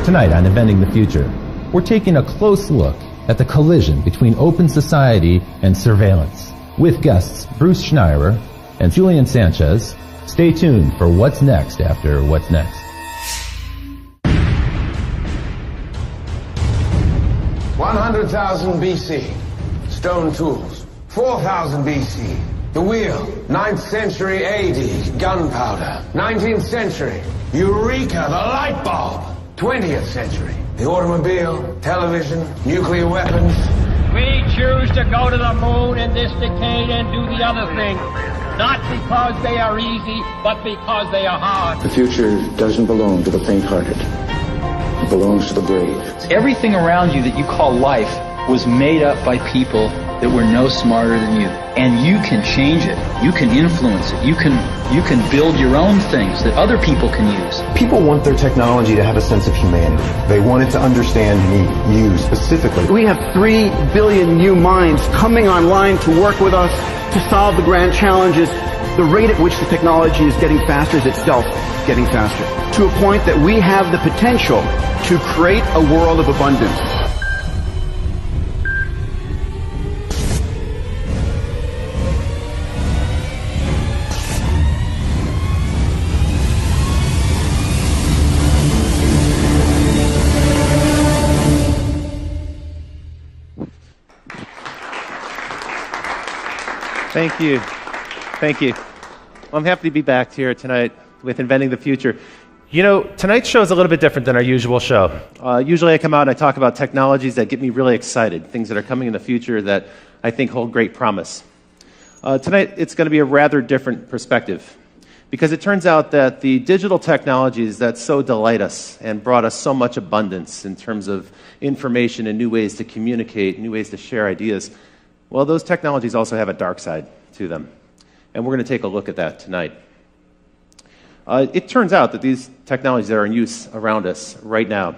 Tonight on Inventing the Future, we're taking a close look at the collision between open society and surveillance. With guests Bruce Schneier and Julian Sanchez, stay tuned for what's next after What's Next. 100,000 BC, stone tools. 4,000 BC, the wheel. 9th century AD, gunpowder. 19th century, Eureka, the light bulb. 20th century, the automobile, television, nuclear weapons. We choose to go to the moon in this decade and do the other thing. Not because they are easy, but because they are hard. The future doesn't belong to the faint-hearted. It belongs to the brave. Everything around you that you call life was made up by people that were no smarter than you. And you can change it. You can influence it. You can build your own things that other people can use. People want their technology to have a sense of humanity. They want it to understand me, you specifically. We have 3 billion new minds coming online to work with us to solve the grand challenges. The rate at which the technology is getting faster is itself getting faster, to a point that we have the potential to create a world of abundance. Thank you. Thank you. Well, I'm happy to be back here tonight with Inventing the Future. You know, tonight's show is a little bit different than our usual show. Usually I come out and I talk about technologies that get me really excited, things that are coming in the future that I think hold great promise. Tonight it's going to be a rather different perspective, because it turns out that the digital technologies that so delight us and brought us so much abundance in terms of information and new ways to communicate, new ways to share ideas, well, those technologies also have a dark side to them. And we're going to take a look at that tonight. It turns out that these technologies that are in use around us right now,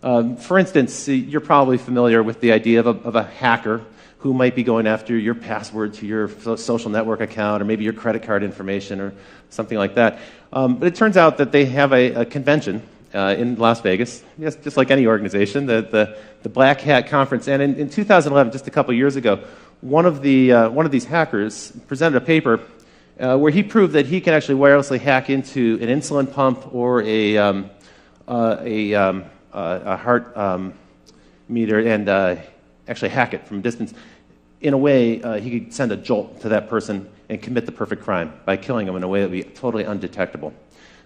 for instance, you're probably familiar with the idea of a hacker who might be going after your password to your social network account, or maybe your credit card information, or something like that. But it turns out that they have a convention in Las Vegas, yes, just like any organization, the Black Hat Conference. And in 2011, just a couple years ago, one of these hackers presented a paper where he proved that he can actually wirelessly hack into an insulin pump or a heart meter and actually hack it from a distance. In a way, he could send a jolt to that person and commit the perfect crime by killing them in a way that would be totally undetectable.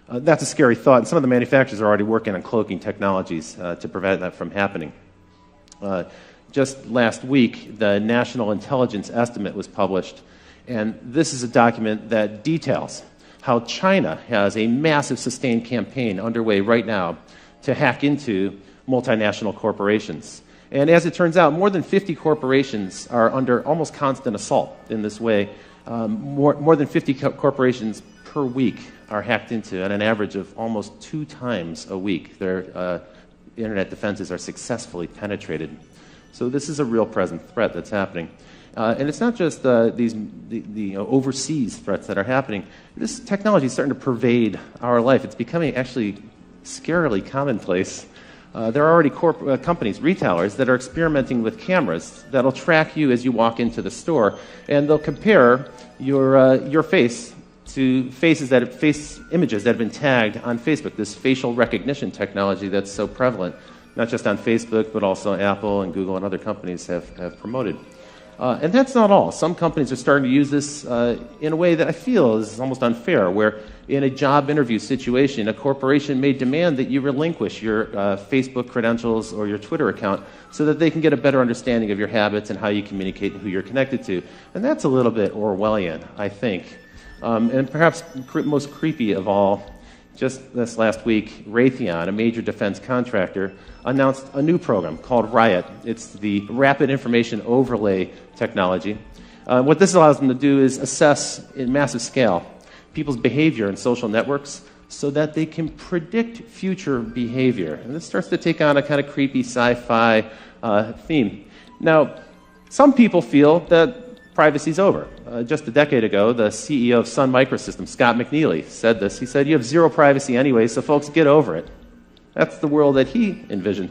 That's a scary thought, and some of the manufacturers are already working on cloaking technologies to prevent that from happening. Just last week, the National Intelligence Estimate was published, and this is a document that details how China has a massive sustained campaign underway right now to hack into multinational corporations. And as it turns out, more than 50 corporations are under almost constant assault in this way. More than 50 corporations per week are hacked into at an average of almost 2 times a week. Their internet defenses are successfully penetrated. So this is a real present threat that's happening. And it's not just the overseas threats that are happening. This technology is starting to pervade our life. It's becoming actually scarily commonplace. There are already companies, retailers, that are experimenting with cameras that'll track you as you walk into the store, and they'll compare your face to face images that have been tagged on Facebook, this facial recognition technology that's so prevalent, not just on Facebook, but also Apple and Google and other companies have promoted. And that's not all. Some companies are starting to use this in a way that I feel is almost unfair, where in a job interview situation, a corporation may demand that you relinquish your Facebook credentials or your Twitter account so that they can get a better understanding of your habits and how you communicate and who you're connected to. And that's a little bit Orwellian, I think. And perhaps most creepy of all, just this last week, Raytheon, a major defense contractor, announced a new program called Riot. It's the Rapid Information Overlay technology. What this allows them to do is assess in massive scale people's behavior in social networks so that they can predict future behavior. And this starts to take on a kind of creepy sci-fi theme. Now, some people feel that privacy's over. Just a decade ago, the CEO of Sun Microsystems, Scott McNealy, said this. He said, "You have zero privacy anyway, so folks, get over it." That's the world that he envisioned.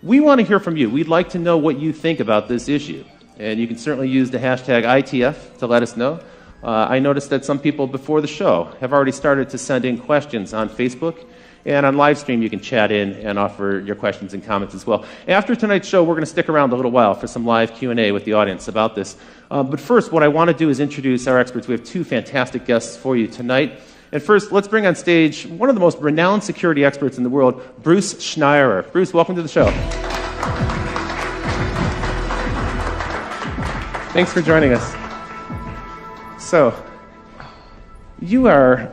We want to hear from you. We'd like to know what you think about this issue. And you can certainly use the hashtag ITF to let us know. I noticed that some people before the show have already started to send in questions on Facebook. And on live stream, you can chat in and offer your questions and comments as well. After tonight's show, we're going to stick around a little while for some live Q&A with the audience about this. But first, what I want to do is introduce our experts. We have two fantastic guests for you tonight. And first, let's bring on stage one of the most renowned security experts in the world, Bruce Schneier. Bruce, welcome to the show. Thanks for joining us. So, you are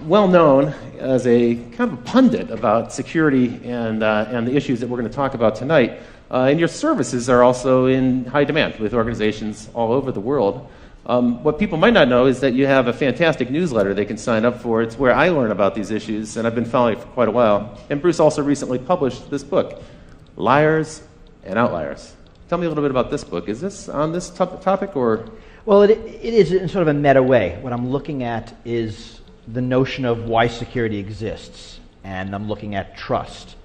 well known as a kind of a pundit about security and the issues that we're going to talk about tonight. And your services are also in high demand with organizations all over the world. What people might not know is that you have a fantastic newsletter they can sign up for. It's where I learn about these issues, and I've been following it for quite a while. And Bruce also recently published this book, Liars and Outliers. Tell me a little bit about this book. Is this on this topic, or? Well, it is in sort of a meta way. What I'm looking at is the notion of why security exists, and I'm looking at trust.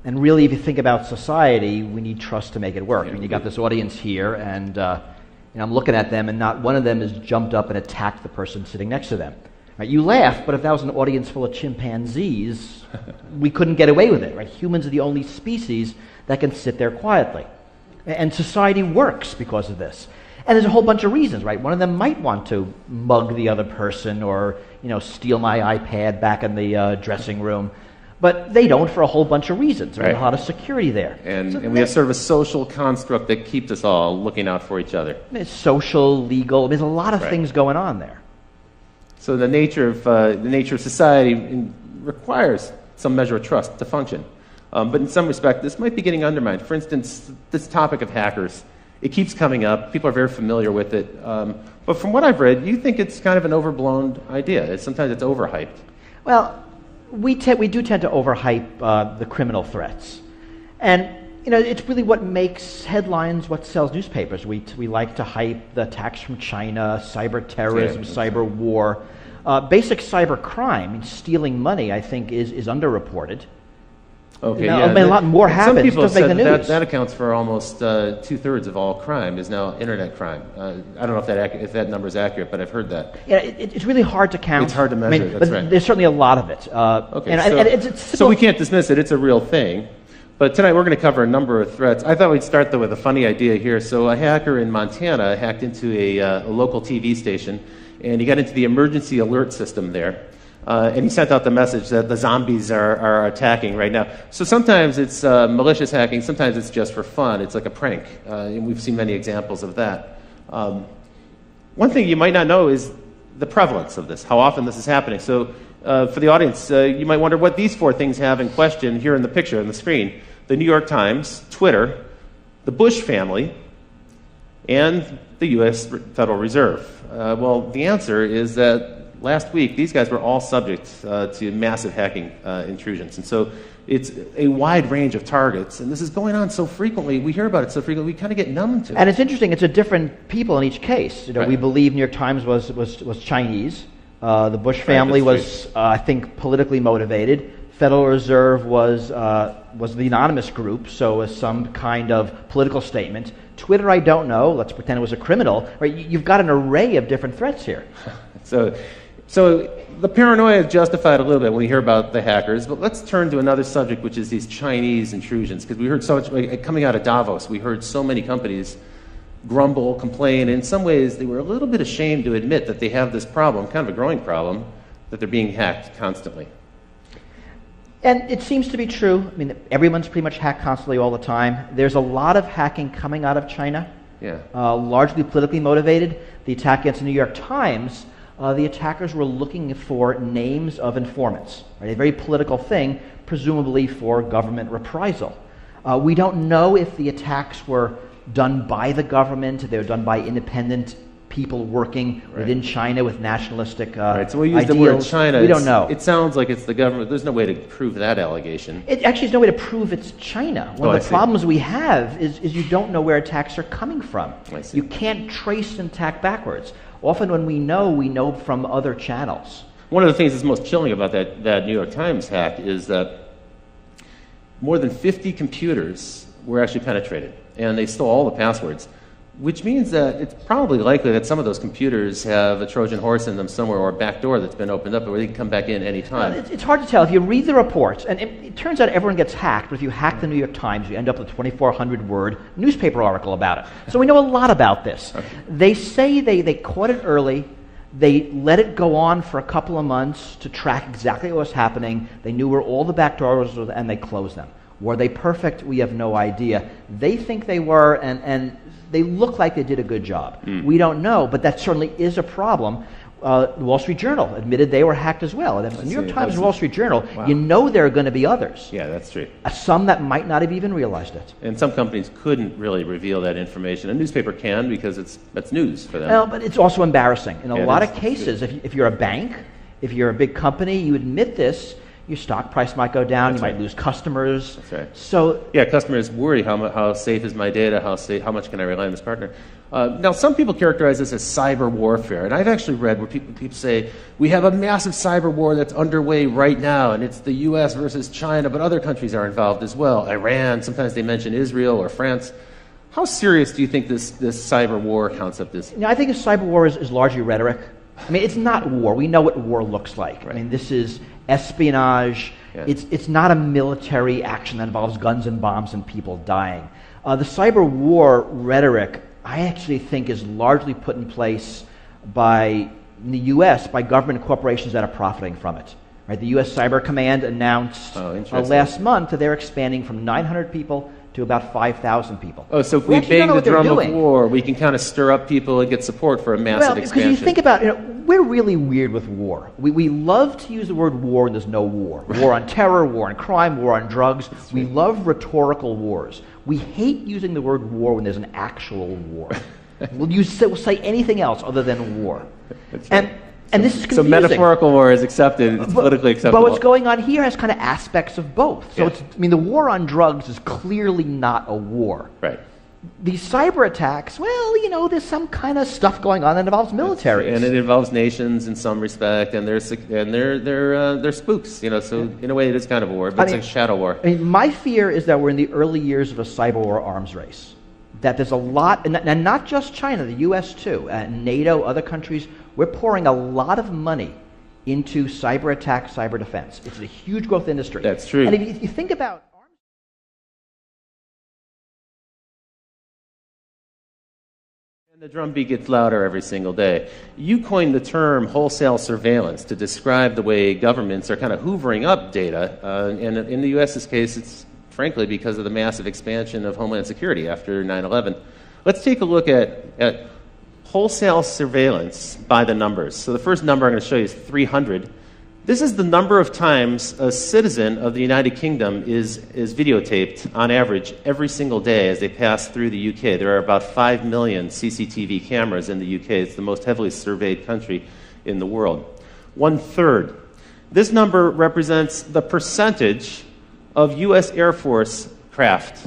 And really, if you think about society, we need trust to make it work. I mean, you got this audience here, and I'm looking at them, and not one of them has jumped up and attacked the person sitting next to them. Right? You laugh, but if that was an audience full of chimpanzees, we couldn't get away with it. Right? Humans are the only species that can sit there quietly. And society works because of this. And there's a whole bunch of reasons, right? One of them might want to mug the other person or, steal my iPad back in the dressing room. But they don't for a whole bunch of reasons. There's a lot of security there. And we have sort of a social construct that keeps us all looking out for each other. It's social, legal. There's a lot of things going on there. So the nature of society requires some measure of trust to function. But in some respect, this might be getting undermined. For instance, this topic of hackers, it keeps coming up. People are very familiar with it. But from what I've read, you think it's kind of an overblown idea. Sometimes it's overhyped. Well, we do tend to overhype the criminal threats. And, it's really what makes headlines, what sells newspapers. We like to hype the attacks from China, cyber terrorism, cyber war. Basic cyber crime, stealing money, I think, is underreported. Okay, a lot more happens. Some people doesn't said make the news. that accounts for almost 2/3 of all crime is now internet crime. I don't know if that number is accurate, but I've heard that. Yeah, it's really hard to count. It's hard to measure. That's right. There's certainly a lot of it. So we can't dismiss it. It's a real thing. But tonight we're going to cover a number of threats. I thought we'd start though with a funny idea here. So a hacker in Montana hacked into a local TV station, and he got into the emergency alert system there. And he sent out the message that the zombies are attacking right now. So sometimes it's malicious hacking, sometimes it's just for fun. It's like a prank, and we've seen many examples of that. One thing you might not know is the prevalence of this, how often this is happening. So for the audience, you might wonder what these four things have in question here in the picture on the screen. The New York Times, Twitter, the Bush family, and the U.S. Federal Reserve. Well, the answer is that last week, these guys were all subject to massive hacking intrusions. And so it's a wide range of targets. And this is going on so frequently. We hear about it so frequently, we kind of get numb to it. And it's interesting. It's a different people in each case. We believe New York Times was Chinese. The Bush family was, I think, politically motivated. Federal Reserve was the anonymous group, so was some kind of political statement. Twitter, I don't know. Let's pretend it was a criminal. Right? You've got an array of different threats here. So the paranoia is justified a little bit when we hear about the hackers, but let's turn to another subject, which is these Chinese intrusions, because we heard so much, coming out of Davos, we heard so many companies grumble, complain. In some ways, they were a little bit ashamed to admit that they have this problem, kind of a growing problem, that they're being hacked constantly. And it seems to be true. I mean, everyone's pretty much hacked constantly all the time. There's a lot of hacking coming out of China, largely politically motivated. The attack against the New York Times, the attackers were looking for names of informants, right? A very political thing, presumably for government reprisal. We don't know if the attacks were done by the government, they were done by independent people working within China with nationalistic So we use ideals. the word China. We don't know. It sounds like it's the government. There's no way to prove that allegation. It actually is no way to prove it's China. One of the problems we have is you don't know where attacks are coming from. You can't trace an attack backwards. Often when we know from other channels. One of the things that's most chilling about that New York Times hack is that more than 50 computers were actually penetrated, and they stole all the passwords, which means that it's probably likely that some of those computers have a Trojan horse in them somewhere, or a back door that's been opened up where they can come back in any time. It's hard to tell. If you read the reports, and it turns out everyone gets hacked, but if you hack the New York Times, you end up with a 2,400-word newspaper article about it. So we know a lot about this. Okay. They say they caught it early. They let it go on for a couple of months to track exactly what was happening. They knew where all the back doors were, and they closed them. Were they perfect? We have no idea. They think they were, and they look like they did a good job. We don't know, but that certainly is a problem. The Wall Street Journal admitted they were hacked as well. And if the New York Times and Wall Street Journal, you know there are going to be others. Yeah, that's true. Some that might not have even realized it. And some companies couldn't really reveal that information. A newspaper can because that's news for them. Well, but it's also embarrassing. In a lot of cases, if you're a bank, if you're a big company, you admit this, your stock price might go down, you might lose customers. That's right. So yeah, customers worry, how safe is my data, how much can I rely on this partner? Now, some people characterize this as cyber warfare, and I've actually read where people say, we have a massive cyber war that's underway right now, and it's the US versus China, but other countries are involved as well. Iran, sometimes they mention Israel or France. How serious do you think this cyber war concept is? I think a cyber war is largely rhetoric. I mean, it's not war. We know what war looks like. Right. I mean, this is espionage. Yeah. It's not a military action that involves guns and bombs and people dying. The cyber war rhetoric, I actually think, is largely put in place in the U.S. by government and corporations that are profiting from it. Right? The U.S. Cyber Command announced last month that they're expanding from 900 people to about 5,000 people. Oh, so if we bang the drum of war, we can kind of stir up people and get support for a massive expansion. Because you think about it, we're really weird with war. We love to use the word war and there's no war. War on terror, war on crime, war on drugs. We love rhetorical wars. We hate using the word war when there's an actual war. We'll say anything else other than war. And this is confusing. So metaphorical war is accepted, it's politically acceptable. But what's going on here has kind of aspects of both. So the war on drugs is clearly not a war. Right. These cyber attacks, well, there's some kind of stuff going on that involves militaries. And it involves nations in some respect, and they're spooks, so in a way it is kind of a war, but it's a shadow war. I mean, my fear is that we're in the early years of a cyber war arms race. That there's a lot, and not just China, the U.S. too, NATO, other countries, we're pouring a lot of money into cyber attack, cyber defense. It's a huge growth industry. That's true. And if you think about and the drumbeat gets louder every single day. You coined the term wholesale surveillance to describe the way governments are kind of hoovering up data. And in the U.S.'s case, it's frankly because of the massive expansion of Homeland Security after 9/11. Let's take a look at wholesale surveillance by the numbers. So the first number I'm going to show you is 300. This is the number of times a citizen of the United Kingdom is videotaped on average every single day as they pass through the UK. There are about 5 million CCTV cameras in the UK. It's the most heavily surveyed country in the world. 1/3. This number represents the percentage of U.S. Air Force craft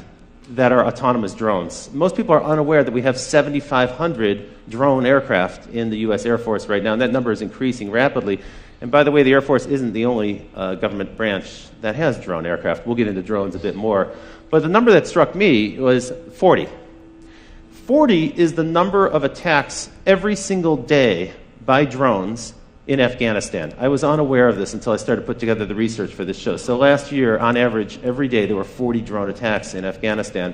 that are autonomous drones. Most people are unaware that we have 7,500 drone aircraft in the U.S. Air Force right now, and that number is increasing rapidly. And by the way, the Air Force isn't the only government branch that has drone aircraft. We'll get into drones a bit more. But the number that struck me was 40. 40 is the number of attacks every single day by drones in Afghanistan. I was unaware of this until I started to put together the research for this show. So last year, on average, every day there were 40 drone attacks in Afghanistan.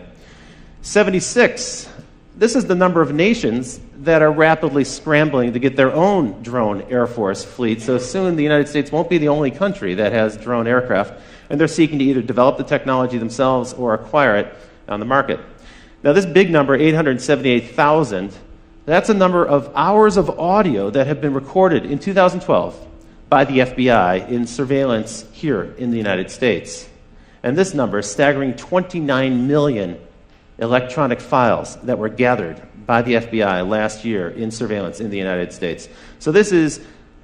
76. This is the number of nations that are rapidly scrambling to get their own drone Air Force fleet. So soon the United States won't be the only country that has drone aircraft, and they're seeking to either develop the technology themselves or acquire it on the market. Now this big number, 878,000, that's a number of hours of audio that have been recorded in 2012 by the FBI in surveillance here in the United States. And this number is staggering 29 million electronic files that were gathered by the FBI last year in surveillance in the United States. So this is,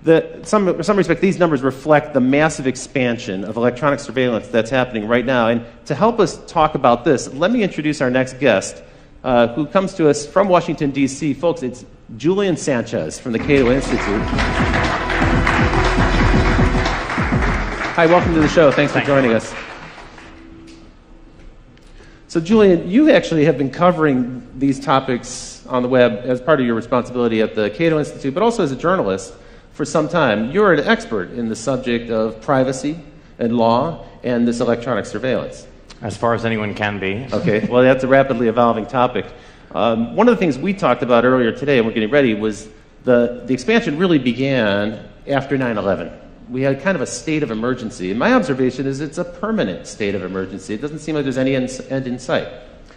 in some respect, these numbers reflect the massive expansion of electronic surveillance that's happening right now. And to help us talk about this, let me introduce our next guest, who comes to us from Washington, D.C. Folks, it's Julian Sanchez from the Cato Institute. Hi, welcome to the show. Thanks for joining us. So, Julian, you actually have been covering these topics on the web as part of your responsibility at the Cato Institute, but also as a journalist for some time. You're an expert in the subject of privacy and law and this electronic surveillance. As far as anyone can be. Okay, well, that's a rapidly evolving topic. One of the things we talked about earlier today, and we're getting ready, was the expansion really began after 9/11. We had kind of a state of emergency. And my observation is it's a permanent state of emergency. It doesn't seem like there's any end in sight.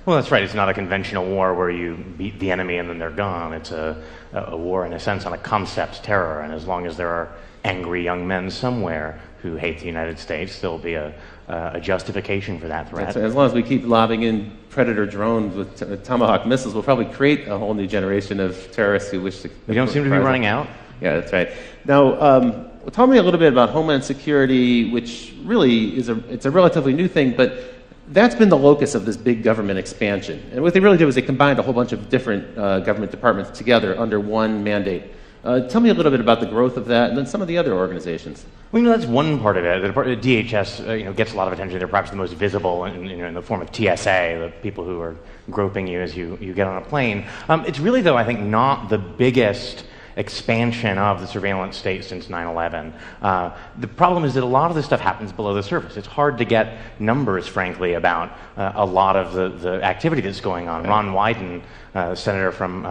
Well, that's right. It's not a conventional war where you beat the enemy and then they're gone. It's a war, in a sense, on a concept terror. And as long as there are angry young men somewhere who hate the United States, there'll be a justification for that threat. That's right. As long as we keep lobbing in Predator drones with Tomahawk missiles, we'll probably create a whole new generation of terrorists who wish to... We don't seem to be running out. Yeah, that's right. Now, tell me a little bit about Homeland Security, which really it's a relatively new thing, but that's been the locus of this big government expansion. And what they really did was they combined a whole bunch of different government departments together under one mandate. Tell me a little bit about the growth of that and then some of the other organizations. Well, that's one part of it. The DHS gets a lot of attention. They're perhaps the most visible in the form of TSA, the people who are groping you as you get on a plane. It's really, though, I think, not the biggest expansion of the surveillance state since 9/11. The problem is that a lot of this stuff happens below the surface. It's hard to get numbers, frankly, about a lot of the activity that's going on. Ron Wyden, senator from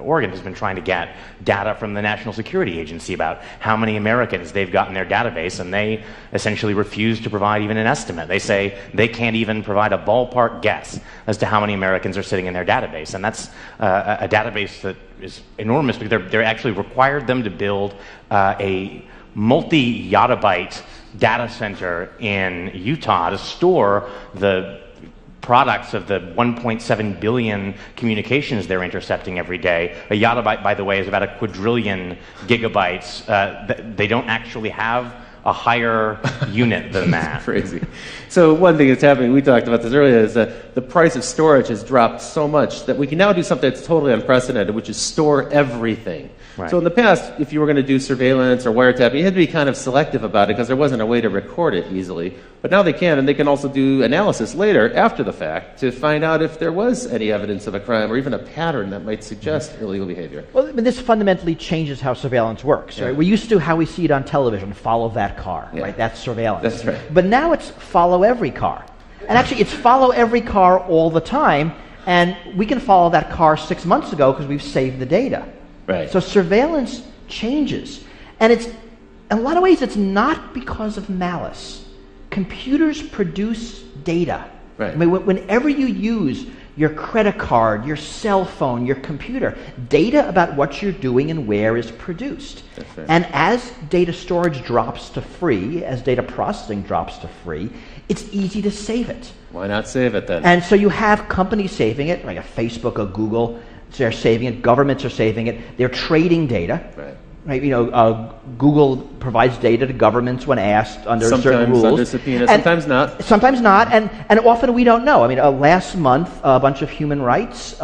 Oregon, has been trying to get data from the National Security Agency about how many Americans they've got in their database, and they essentially refuse to provide even an estimate. They say they can't even provide a ballpark guess as to how many Americans are sitting in their database, and that's a database that is enormous because they're actually required them to build a multi-yottabyte data center in Utah to store the products of the 1.7 billion communications they're intercepting every day. A yottabyte, by the way, is about a quadrillion gigabytes. They don't actually have a higher unit than that. Crazy. So one thing that's happening, we talked about this earlier, is that the price of storage has dropped so much that we can now do something that's totally unprecedented, which is store everything. Right. So in the past, if you were going to do surveillance or wiretapping, you had to be kind of selective about it because there wasn't a way to record it easily. But now they can, and they can also do analysis later, after the fact, to find out if there was any evidence of a crime or even a pattern that might suggest illegal behavior. Well, but this fundamentally changes how surveillance works. Yeah. Right? We're used to how we see it on television, follow that car, Yeah. right? That's surveillance. That's right. But now it's follow every car. And actually, it's follow every car all the time, and we can follow that car 6 months ago because we've saved the data. Right. So surveillance changes. And it's, in a lot of ways, it's not because of malice. Computers produce data. Right. I mean, whenever you use your credit card, your cell phone, your computer, data about what you're doing and where is produced. That's right. And as data storage drops to free, as data processing drops to free, it's easy to save it. Why not save it then? And so you have companies saving it, like a Facebook, a Google, they're saving it, governments are saving it, they're trading data. Right. Right, Google provides data to governments when asked under certain rules. Sometimes under subpoena, sometimes not. Sometimes not, and often we don't know. I mean, last month, a bunch of human rights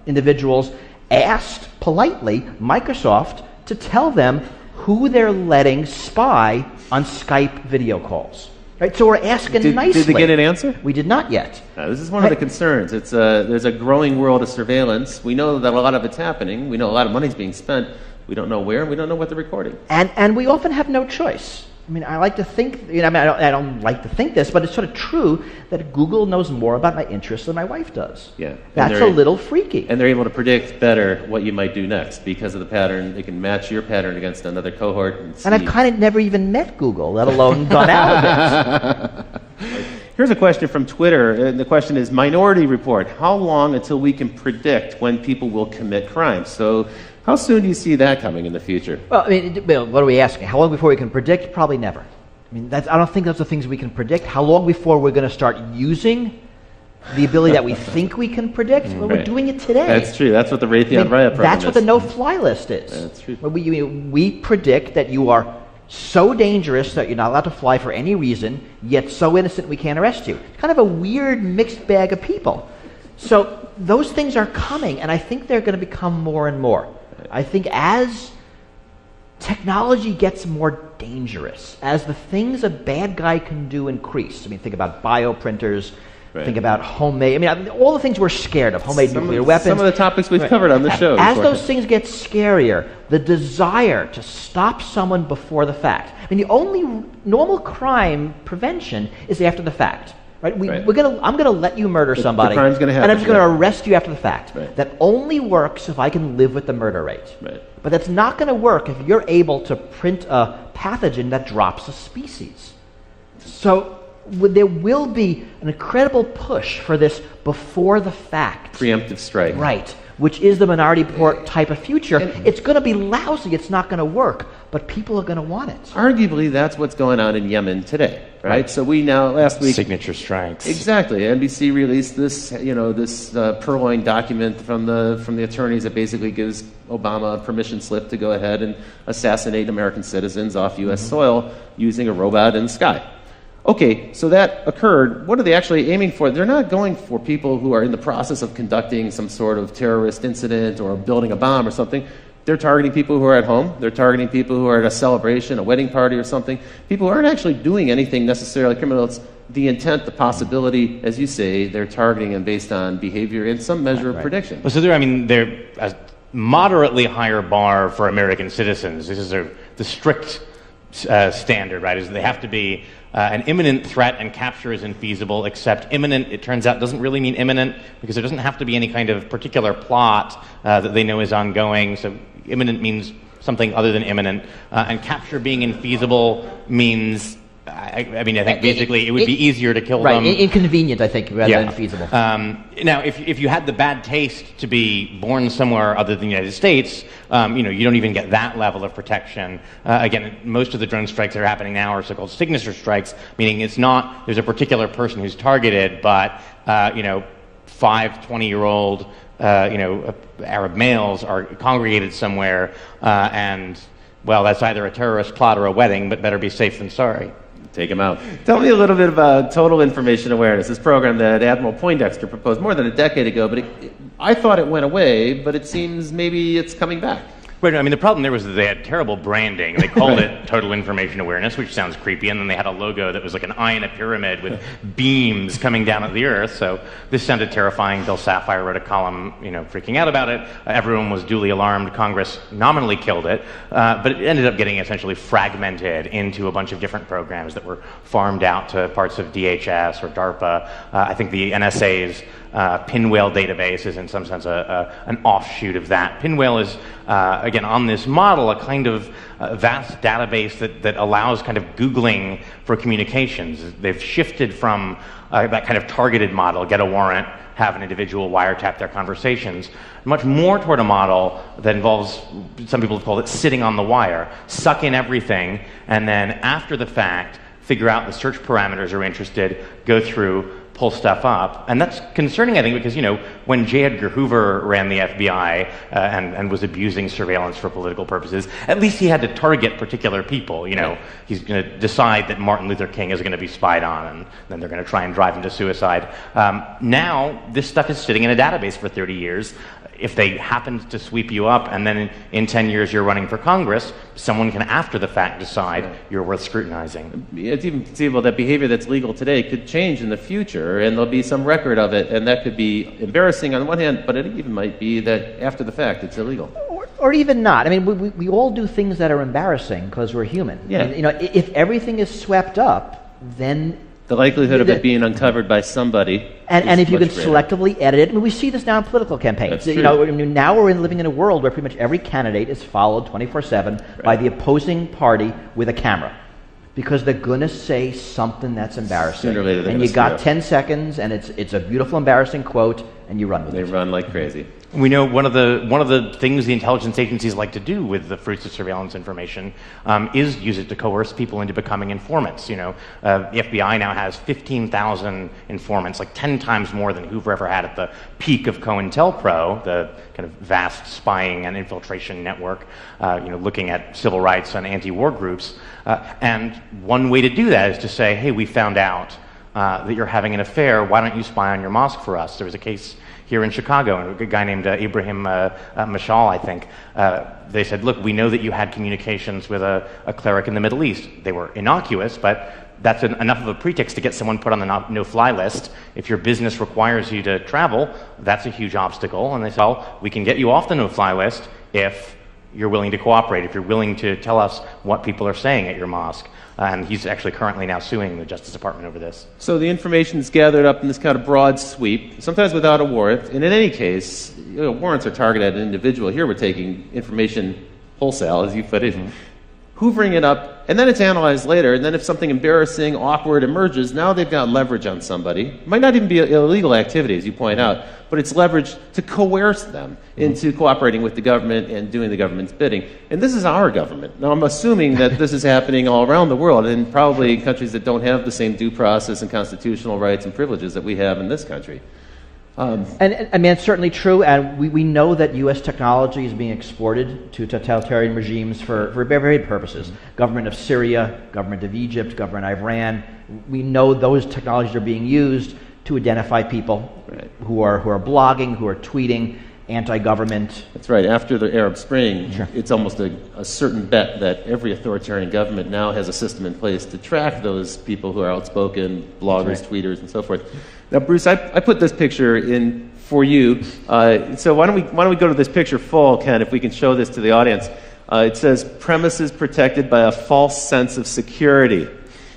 individuals asked politely Microsoft to tell them who they're letting spy on Skype video calls. Right, so we're asking nicely. Did they get an answer? We did not yet. This is one of the concerns. It's there's a growing world of surveillance. We know that a lot of it's happening. We know a lot of money's being spent. We don't know where, and we don't know what they're recording. And we often have no choice. I mean, I like to think, I don't like to think this, but it's sort of true that Google knows more about my interests than my wife does. Yeah. That's a little freaky. And they're able to predict better what you might do next because of the pattern. They can match your pattern against another cohort. And I've kind of never even met Google, let alone gone out of it. Here's a question from Twitter, and the question is, Minority Report, how long until we can predict when people will commit crimes? So how soon do you see that coming in the future? Well, I mean, what are we asking? How long before we can predict? Probably never. I mean, I don't think those are things we can predict. How long before we're going to start using the ability that we think we can predict? Well, we're doing it today. That's true. That's what the Raytheon Riot program That's what the no-fly list is. That's true. We predict that you are so dangerous that you're not allowed to fly for any reason, yet so innocent we can't arrest you. It's kind of a weird mixed bag of people. So those things are coming, and I think they're going to become more and more. I think as technology gets more dangerous, as the things a bad guy can do increase, I mean, think about bioprinters, Think about homemade. I mean, all the things we're scared of. Homemade nuclear weapons. Some of the topics we've covered on the show. As those things get scarier, the desire to stop someone before the fact. I mean, the only normal crime prevention is after the fact. Right? I'm going to let you murder somebody, the crime's gonna happen, and I'm just going to arrest you after the fact. Right. That only works if I can live with the murder rate. Right. But that's not going to work if you're able to print a pathogen that drops a species. So there will be an incredible push for this before the fact. Preemptive strike. Right, which is the Minority Report type of future. It's going to be lousy. It's not going to work. But people are going to want it. Arguably, that's what's going on in Yemen today, right? So we now, last week... Signature strikes. Exactly. NBC released this, this purloined document from the attorneys that basically gives Obama a permission slip to go ahead and assassinate American citizens off U.S. soil using a robot in the sky. Okay, so that occurred. What are they actually aiming for? They're not going for people who are in the process of conducting some sort of terrorist incident or building a bomb or something. They're targeting people who are at home. They're targeting people who are at a celebration, a wedding party or something. People who aren't actually doing anything necessarily criminal. It's the intent, the possibility, as you say, they're targeting them based on behavior and some measure of prediction. Well, so they're a moderately higher bar for American citizens. This is the strict standard, right? Is they have to be an imminent threat, and capture is infeasible, except imminent, it turns out, doesn't really mean imminent, because there doesn't have to be any kind of particular plot that they know is ongoing. So imminent means something other than imminent. And capture being infeasible means, I think basically it would be easier to kill them. Right, inconvenient, I think, rather than feasible. Now, if you had the bad taste to be born somewhere other than the United States, you don't even get that level of protection. Again, most of the drone strikes that are happening now are so-called signature strikes, meaning it's not there's a particular person who's targeted, but 5 20-year-old Arab males are congregated somewhere, and well, that's either a terrorist plot or a wedding, but better be safe than sorry. Take them out. Tell me a little bit about total information awareness, this program that Admiral Poindexter proposed more than a decade ago, but I thought it went away, but it seems maybe it's coming back. Right, I mean, the problem there was that they had terrible branding. They called it Total Information Awareness, which sounds creepy, and then they had a logo that was like an eye in a pyramid with beams coming down at the earth, so this sounded terrifying. Bill Sapphire wrote a column, freaking out about it. Everyone was duly alarmed. Congress nominally killed it, but it ended up getting essentially fragmented into a bunch of different programs that were farmed out to parts of DHS or DARPA. I think the NSA's Pinwheel database is in some sense an offshoot of that. Pinwheel is, again, on this model, a kind of vast database that allows kind of Googling for communications. They've shifted from that kind of targeted model, get a warrant, have an individual wiretap their conversations, much more toward a model that involves, some people have called it sitting on the wire, suck in everything, and then after the fact, figure out the search parameters are interested, go through, pull stuff up. And that's concerning, I think, because, when J. Edgar Hoover ran the FBI and was abusing surveillance for political purposes, at least he had to target particular people. He's going to decide that Martin Luther King is going to be spied on, and then they're going to try and drive him to suicide. Now, this stuff is sitting in a database for 30 years. If they happened to sweep you up and then in 10 years you're running for Congress, someone can after the fact decide you're worth scrutinizing. It's even conceivable that behavior that's legal today could change in the future, and there'll be some record of it, and that could be embarrassing on the one hand, but it even might be that after the fact it's illegal. Or even not. I mean, we all do things that are embarrassing because we're human. Yeah. And, if everything is swept up, then the likelihood of it being uncovered by somebody, and if you can greater. Selectively edit it, I mean, we see this now in political campaigns. That's true. Now we're living in a world where pretty much every candidate is followed 24/7 by the opposing party with a camera, because they're gonna say something that's embarrassing. Sooner or later, and you got 10 seconds, and it's a beautiful, embarrassing quote, and you run with it. They run like crazy. We know one of the things the intelligence agencies like to do with the fruits of surveillance information is use it to coerce people into becoming informants. The FBI now has 15,000 informants, like 10 times more than Hoover ever had at the peak of COINTELPRO, the kind of vast spying and infiltration network, looking at civil rights and anti-war groups. And one way to do that is to say, hey, we found out that you're having an affair. Why don't you spy on your mosque for us? There was a case here in Chicago, a guy named Ibrahim Mashal, I think. They said, look, we know that you had communications with a cleric in the Middle East. They were innocuous, but that's enough of a pretext to get someone put on the no-fly list. If your business requires you to travel, that's a huge obstacle. And they say, well, we can get you off the no-fly list if you're willing to cooperate, if you're willing to tell us what people are saying at your mosque. And he's actually currently now suing the Justice Department over this. So the information is gathered up in this kind of broad sweep, sometimes without a warrant. And in any case, warrants are targeted at an individual. Here we're taking information wholesale, as you put it, hoovering it up, and then it's analyzed later. And then if something embarrassing, awkward emerges, now they've got leverage on somebody. It might not even be illegal activity, as you point out, but it's leverage to coerce them into cooperating with the government and doing the government's bidding. And this is our government. Now, I'm assuming that this is happening all around the world, and probably in countries that don't have the same due process and constitutional rights and privileges that we have in this country. And I mean, it's certainly true, and we know that U.S. technology is being exported to totalitarian regimes for varied purposes. Government of Syria, government of Egypt, government of Iran. We know those technologies are being used to identify people who are blogging, who are tweeting, anti-government. That's right. After the Arab Spring, it's almost a certain bet that every authoritarian government now has a system in place to track those people who are outspoken, bloggers, tweeters, and so forth. Now, Bruce, I put this picture in for you. So why don't we go to this picture full, Ken, if we can show this to the audience. It says, premises protected by a false sense of security.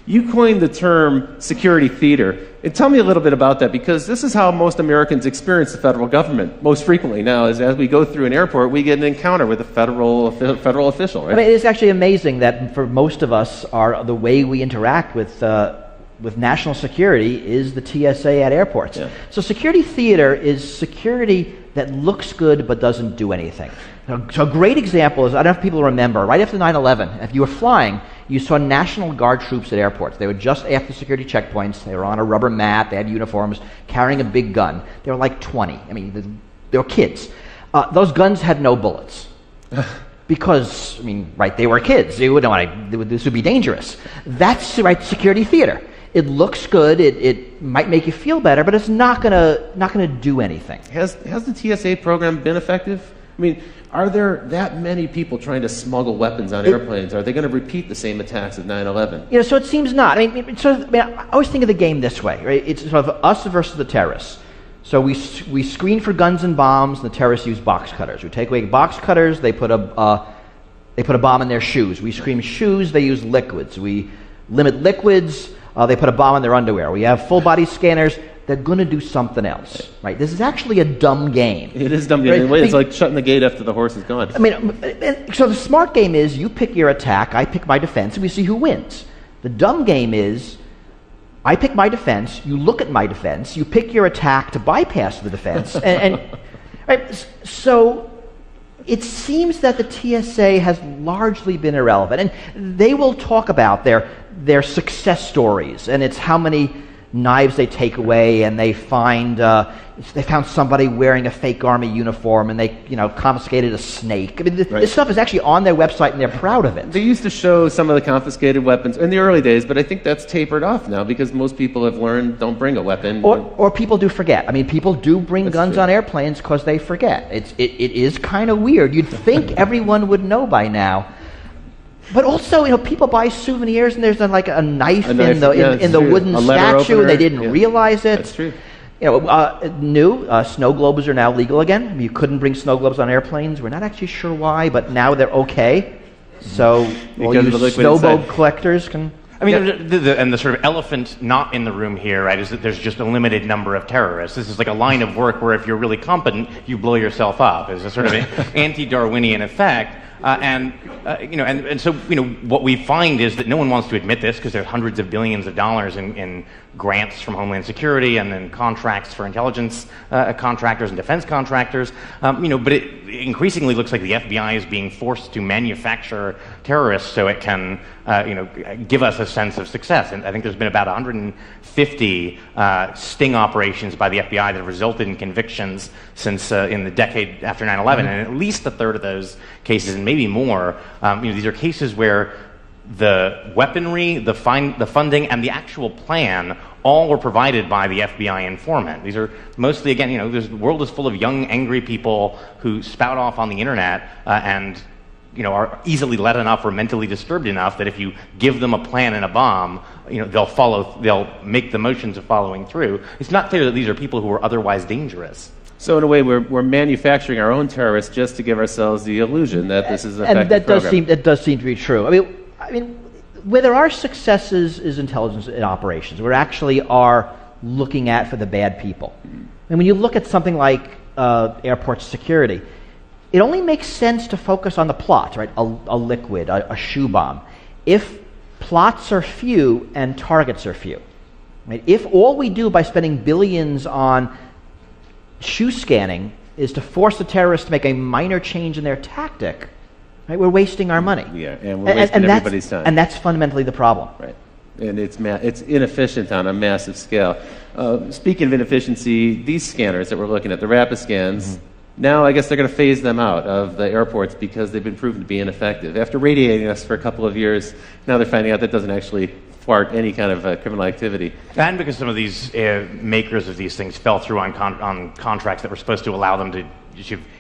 You coined the term security theater. And tell me a little bit about that, because this is how most Americans experience the federal government most frequently now. Is as we go through an airport, we get an encounter with a federal official, right? I mean, it's actually amazing that for most of us, the way we interact with national security is the TSA at airports. Yeah. So security theater is security that looks good but doesn't do anything. So a great example is, I don't know if people remember, right after 9/11, if you were flying, you saw National Guard troops at airports. They were just after security checkpoints. They were on a rubber mat. They had uniforms, carrying a big gun. They were like 20. I mean, they were kids. Those guns had no bullets. Because, I mean, right, they were kids. They would know this would be dangerous. That's security theater. It looks good. It might make you feel better, but it's not gonna do anything. Has the TSA program been effective? I mean, are there that many people trying to smuggle weapons on airplanes? Are they going to repeat the same attacks of 9/11? So it seems not. I always think of the game this way, right? It's sort of us versus the terrorists. So we screen for guns and bombs, and the terrorists use box cutters. We take away box cutters, they put a bomb in their shoes. We screen shoes, they use liquids. We limit liquids, they put a bomb in their underwear. We have full body scanners. They're going to do something else, right? This is actually a dumb game. It is a dumb game. Right? It's like shutting the gate after the horse is gone. I mean, so the smart game is you pick your attack, I pick my defense, and we see who wins. The dumb game is I pick my defense, you look at my defense, you pick your attack to bypass the defense, and right? So it seems that the TSA has largely been irrelevant, and they will talk about their success stories, and it's how many knives they take away, and they found somebody wearing a fake army uniform, and they confiscated a snake. I mean, this stuff is actually on their website, and they're proud of it. They used to show some of the confiscated weapons in the early days, but I think that's tapered off now because most people have learned don't bring a weapon. Or people do forget. I mean, people do bring guns on airplanes because they forget. It is kind of weird. You'd think everyone would know by now. But also, people buy souvenirs, and there's like a knife in the wooden statue, and they didn't realize it. That's true. Snow globes are now legal again. I mean, you couldn't bring snow globes on airplanes. We're not actually sure why, but now they're okay. So all you snow globe collectors can. I mean, and the sort of elephant not in the room here, right, is that there's just a limited number of terrorists. This is like a line of work where if you're really competent, you blow yourself up. It's a sort of anti-Darwinian effect. So what we find is that no one wants to admit this because there's hundreds of billions of dollars in grants from Homeland Security and then contracts for intelligence contractors and defense contractors. But it increasingly looks like the FBI is being forced to manufacture terrorists so it can give us a sense of success. And I think there's been about 150 sting operations by the FBI that have resulted in convictions since in the decade after 9/11, and at least a third of those cases, and maybe more, these are cases where the weaponry, the funding, and the actual plan all were provided by the FBI informant. These are mostly, again, the world is full of young, angry people who spout off on the internet and are easily led enough or mentally disturbed enough that if you give them a plan and a bomb, they'll make the motions of following through. It's not clear that these are people who are otherwise dangerous. So in a way, we're manufacturing our own terrorists just to give ourselves the illusion that this is an effective program. That does seem to be true. I mean, where there are successes is intelligence in operations. We actually are looking at for the bad people. And when you look at something like airport security, it only makes sense to focus on the plot, right? A liquid, a shoe bomb. If plots are few and targets are few, right? If all we do by spending billions on shoe scanning is to force the terrorists to make a minor change in their tactic, right? We're wasting our money. Yeah, and we're wasting everybody's time. And that's fundamentally the problem. Right. And it's inefficient on a massive scale. Speaking of inefficiency, these scanners that we're looking at, the rapid scans, now I guess they're going to phase them out of the airports because they've been proven to be ineffective. After radiating us for a couple of years, now they're finding out that doesn't actually thwart any kind of criminal activity. And because some of these makers of these things fell through on contracts that were supposed to allow them to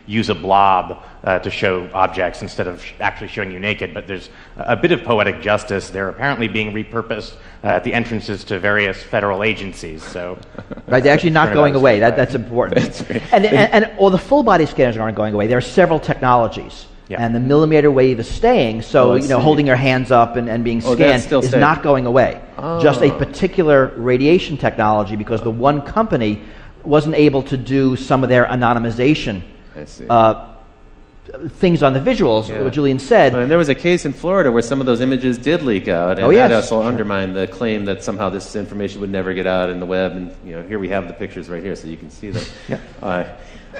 use a blob to show objects instead of actually showing you naked. But there's a bit of poetic justice. They're apparently being repurposed at the entrances to various federal agencies. So, right, they're actually not going away. That's important. That's right. And the full body scanners aren't going away. There are several technologies. Yeah. And the millimeter wave is staying, so holding your hands up and being scanned is not going away. Just a particular radiation technology, because the one company wasn't able to do some of their anonymization things on the visuals, what Julian said. And there was a case in Florida where some of those images did leak out, and that also undermined the claim that somehow this information would never get out in the web. And here we have the pictures right here, so you can see them.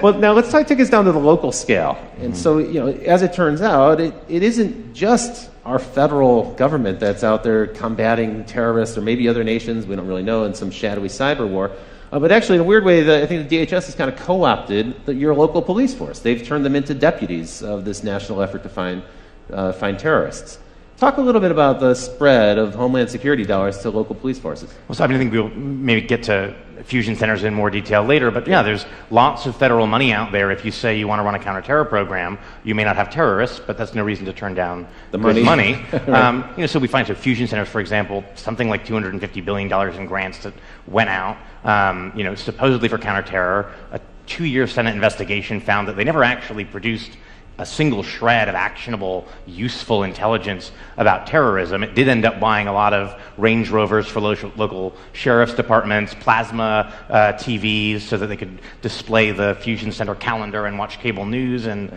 Well, now let's take us down to the local scale. And so, as it turns out, it isn't just our federal government that's out there combating terrorists or maybe other nations, we don't really know, in some shadowy cyber war. But actually, in a weird way, I think the DHS has kind of co-opted your local police force. They've turned them into deputies of this national effort to find terrorists. Talk a little bit about the spread of Homeland Security dollars to local police forces. Well, so I think we'll maybe get to fusion centers in more detail later, but there's lots of federal money out there. If you say you want to run a counterterror program, you may not have terrorists, but that's no reason to turn down the money. Right. So we find fusion centers, for example, something like $250 billion in grants that went out, supposedly for counterterror. A 2-year Senate investigation found that they never actually produced a single shred of actionable, useful intelligence about terrorism. It did end up buying a lot of Range Rovers for local sheriff's departments, plasma TVs so that they could display the Fusion Center calendar and watch cable news in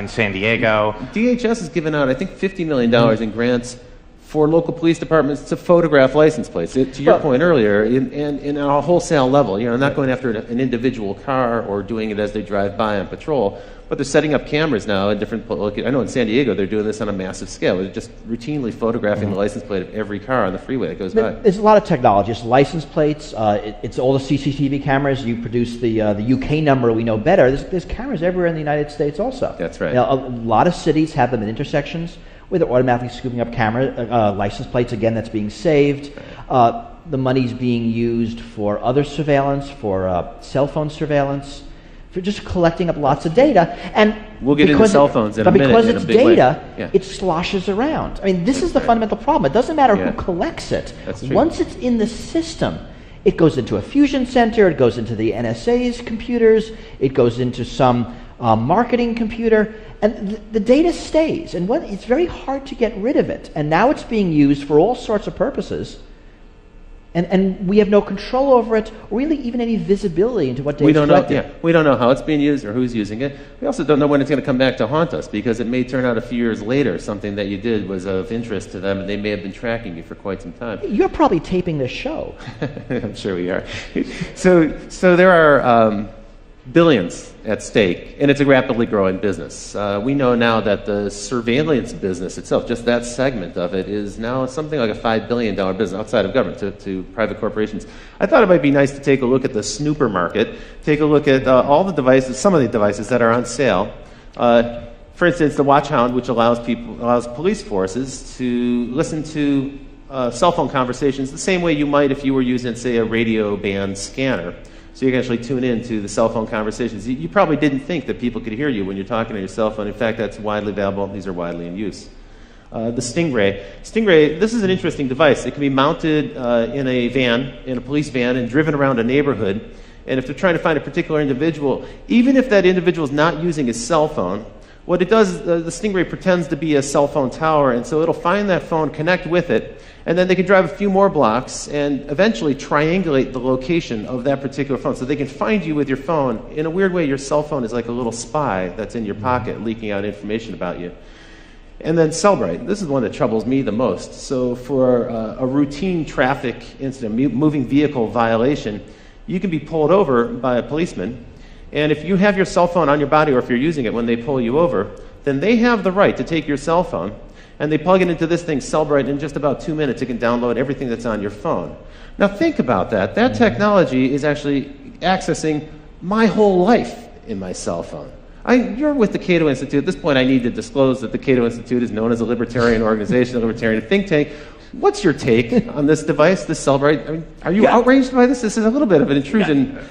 San Diego. DHS has given out, I think, $50 million in grants for local police departments to photograph license plates. To your point earlier, in a wholesale level, not going after an individual car or doing it as they drive by on patrol, but they're setting up cameras now in different. I know in San Diego they're doing this on a massive scale. They're just routinely photographing the license plate of every car on the freeway that goes by. There's a lot of technology. It's license plates. It's all the CCTV cameras. You produce the UK number. We know better. There's cameras everywhere in the United States also. That's right. A lot of cities have them in intersections where they're automatically scooping up license plates. Again, that's being saved. The money's being used for other surveillance, for cell phone surveillance, for just collecting up lots of data. And we'll get into cell phones in a minute. But because it's data, it sloshes around. I mean, this is the fundamental problem. It doesn't matter who collects it. Once it's in the system, it goes into a fusion center, it goes into the NSA's computers, it goes into some marketing computer, and the data stays. And it's very hard to get rid of it. And now it's being used for all sorts of purposes. And we have no control over it, or really even any visibility into what data is collected. We don't know how it's being used or who's using it. We also don't know when it's going to come back to haunt us, because it may turn out a few years later something that you did was of interest to them, and they may have been tracking you for quite some time. You're probably taping this show. I'm sure we are. So there are billions at stake, and it's a rapidly growing business. We know now that the surveillance business itself, just that segment of it, is now something like a $5 billion business outside of government to private corporations. I thought it might be nice to take a look at the snooper market, take a look at all the devices, some of the devices that are on sale. For instance, the Watchhound, which allows police forces to listen to cell phone conversations the same way you might if you were using, say, a radio band scanner. So you can actually tune in to the cell phone conversations. You probably didn't think that people could hear you when you're talking on your cell phone. In fact, that's widely available. These are widely in use. The Stingray. Stingray, this is an interesting device. It can be mounted in a van, in a police van, and driven around a neighborhood. And if they're trying to find a particular individual, even if that individual is not using his cell phone, what it does, the Stingray pretends to be a cell phone tower, and so it'll find that phone, connect with it, and then they can drive a few more blocks and eventually triangulate the location of that particular phone. So they can find you with your phone. In a weird way, your cell phone is like a little spy that's in your pocket, leaking out information about you. And then Cellbrite. This is the one that troubles me the most. So for a routine traffic incident, moving vehicle violation, you can be pulled over by a policeman, and if you have your cell phone on your body or if you're using it when they pull you over, then they have the right to take your cell phone and they plug it into this thing, Cellbrite, in just about 2 minutes it can download everything that's on your phone. Now think about that. That technology is actually accessing my whole life in my cell phone. You're with the Cato Institute. At this point I need to disclose that the Cato Institute is known as a libertarian organization, a libertarian think tank. What's your take on this device, this Cellbrite? I mean, are you outraged by this? This is a little bit of an intrusion. Yeah.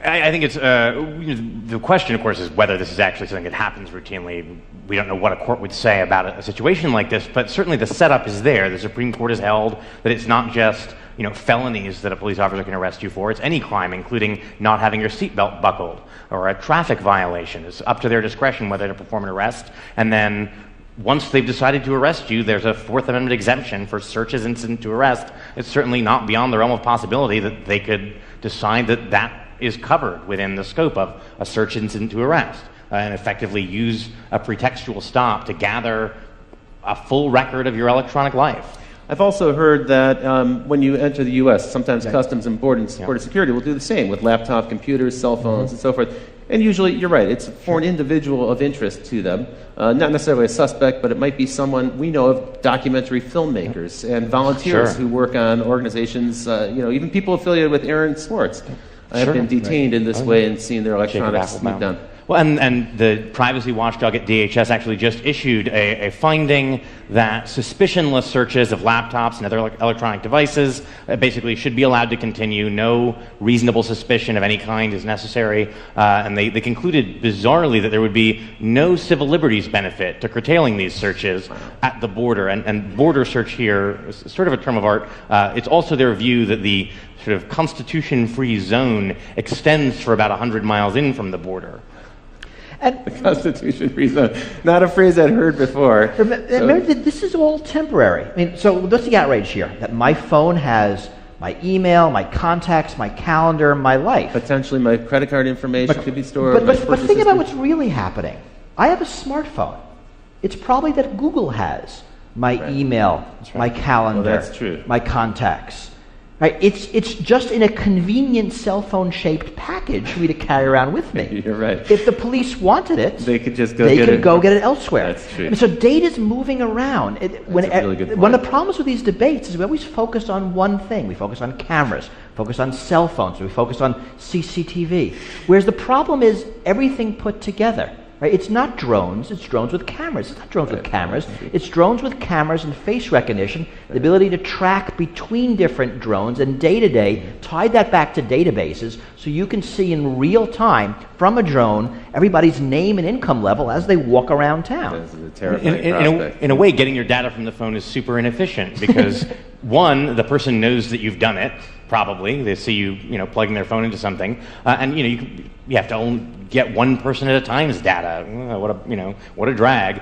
I think it's the question, of course, is whether this is actually something that happens routinely. We don't know what a court would say about a situation like this, but certainly the setup is there. The Supreme Court has held that it's not just felonies that a police officer can arrest you for. It's any crime, including not having your seatbelt buckled or a traffic violation. It's up to their discretion whether to perform an arrest, and then once they've decided to arrest you, there's a Fourth Amendment exemption for searches incident to arrest. It's certainly not beyond the realm of possibility that they could decide that that is covered within the scope of a search incident to arrest and effectively use a pretextual stop to gather a full record of your electronic life. I've also heard that when you enter the U.S., sometimes Customs and Border Security will do the same with laptop computers, cell phones, and so forth. And usually, you're right, it's for an individual of interest to them. Not necessarily a suspect, but it might be someone we know of, documentary filmmakers and volunteers who work on organizations, even people affiliated with Aaron Swartz have been detained in this way and seen their electronics moved on. Well, and the privacy watchdog at DHS actually just issued a finding that suspicionless searches of laptops and other electronic devices basically should be allowed to continue. No reasonable suspicion of any kind is necessary. And they concluded, bizarrely, that there would be no civil liberties benefit to curtailing these searches at the border. And border search here is sort of a term of art. It's also their view that the sort of constitution-free zone extends for about 100 miles in from the border. And the Constitution-free zone. Not a phrase I'd heard before. Remember, this is all temporary. I mean, so what's the outrage here? That my phone has my email, my contacts, my calendar, my life. Potentially my credit card information could be stored. But think about what's really happening. I have a smartphone. It's probably that Google has my email, my calendar, my contacts. Right? It's just in a convenient cell phone shaped package for me to carry around with me. You're right. If the police wanted it, they could just go get it elsewhere. That's true. And so data's moving around. One of the problems with these debates is we always focus on one thing. We focus on cameras, focus on cell phones, we focus on CCTV. Whereas the problem is everything put together. Right? It's not drones, it's drones with cameras. It's not drones with cameras. It's drones with cameras and face recognition, the ability to track between different drones and day-to-day, tie that back to databases so you can see in real time from a drone everybody's name and income level as they walk around town. This is a terrifying prospect. In a way, getting your data from the phone is super inefficient because, one, the person knows that you've done it, probably. They see you, plugging their phone into something, and you have to only get one person at a time's data. What a drag.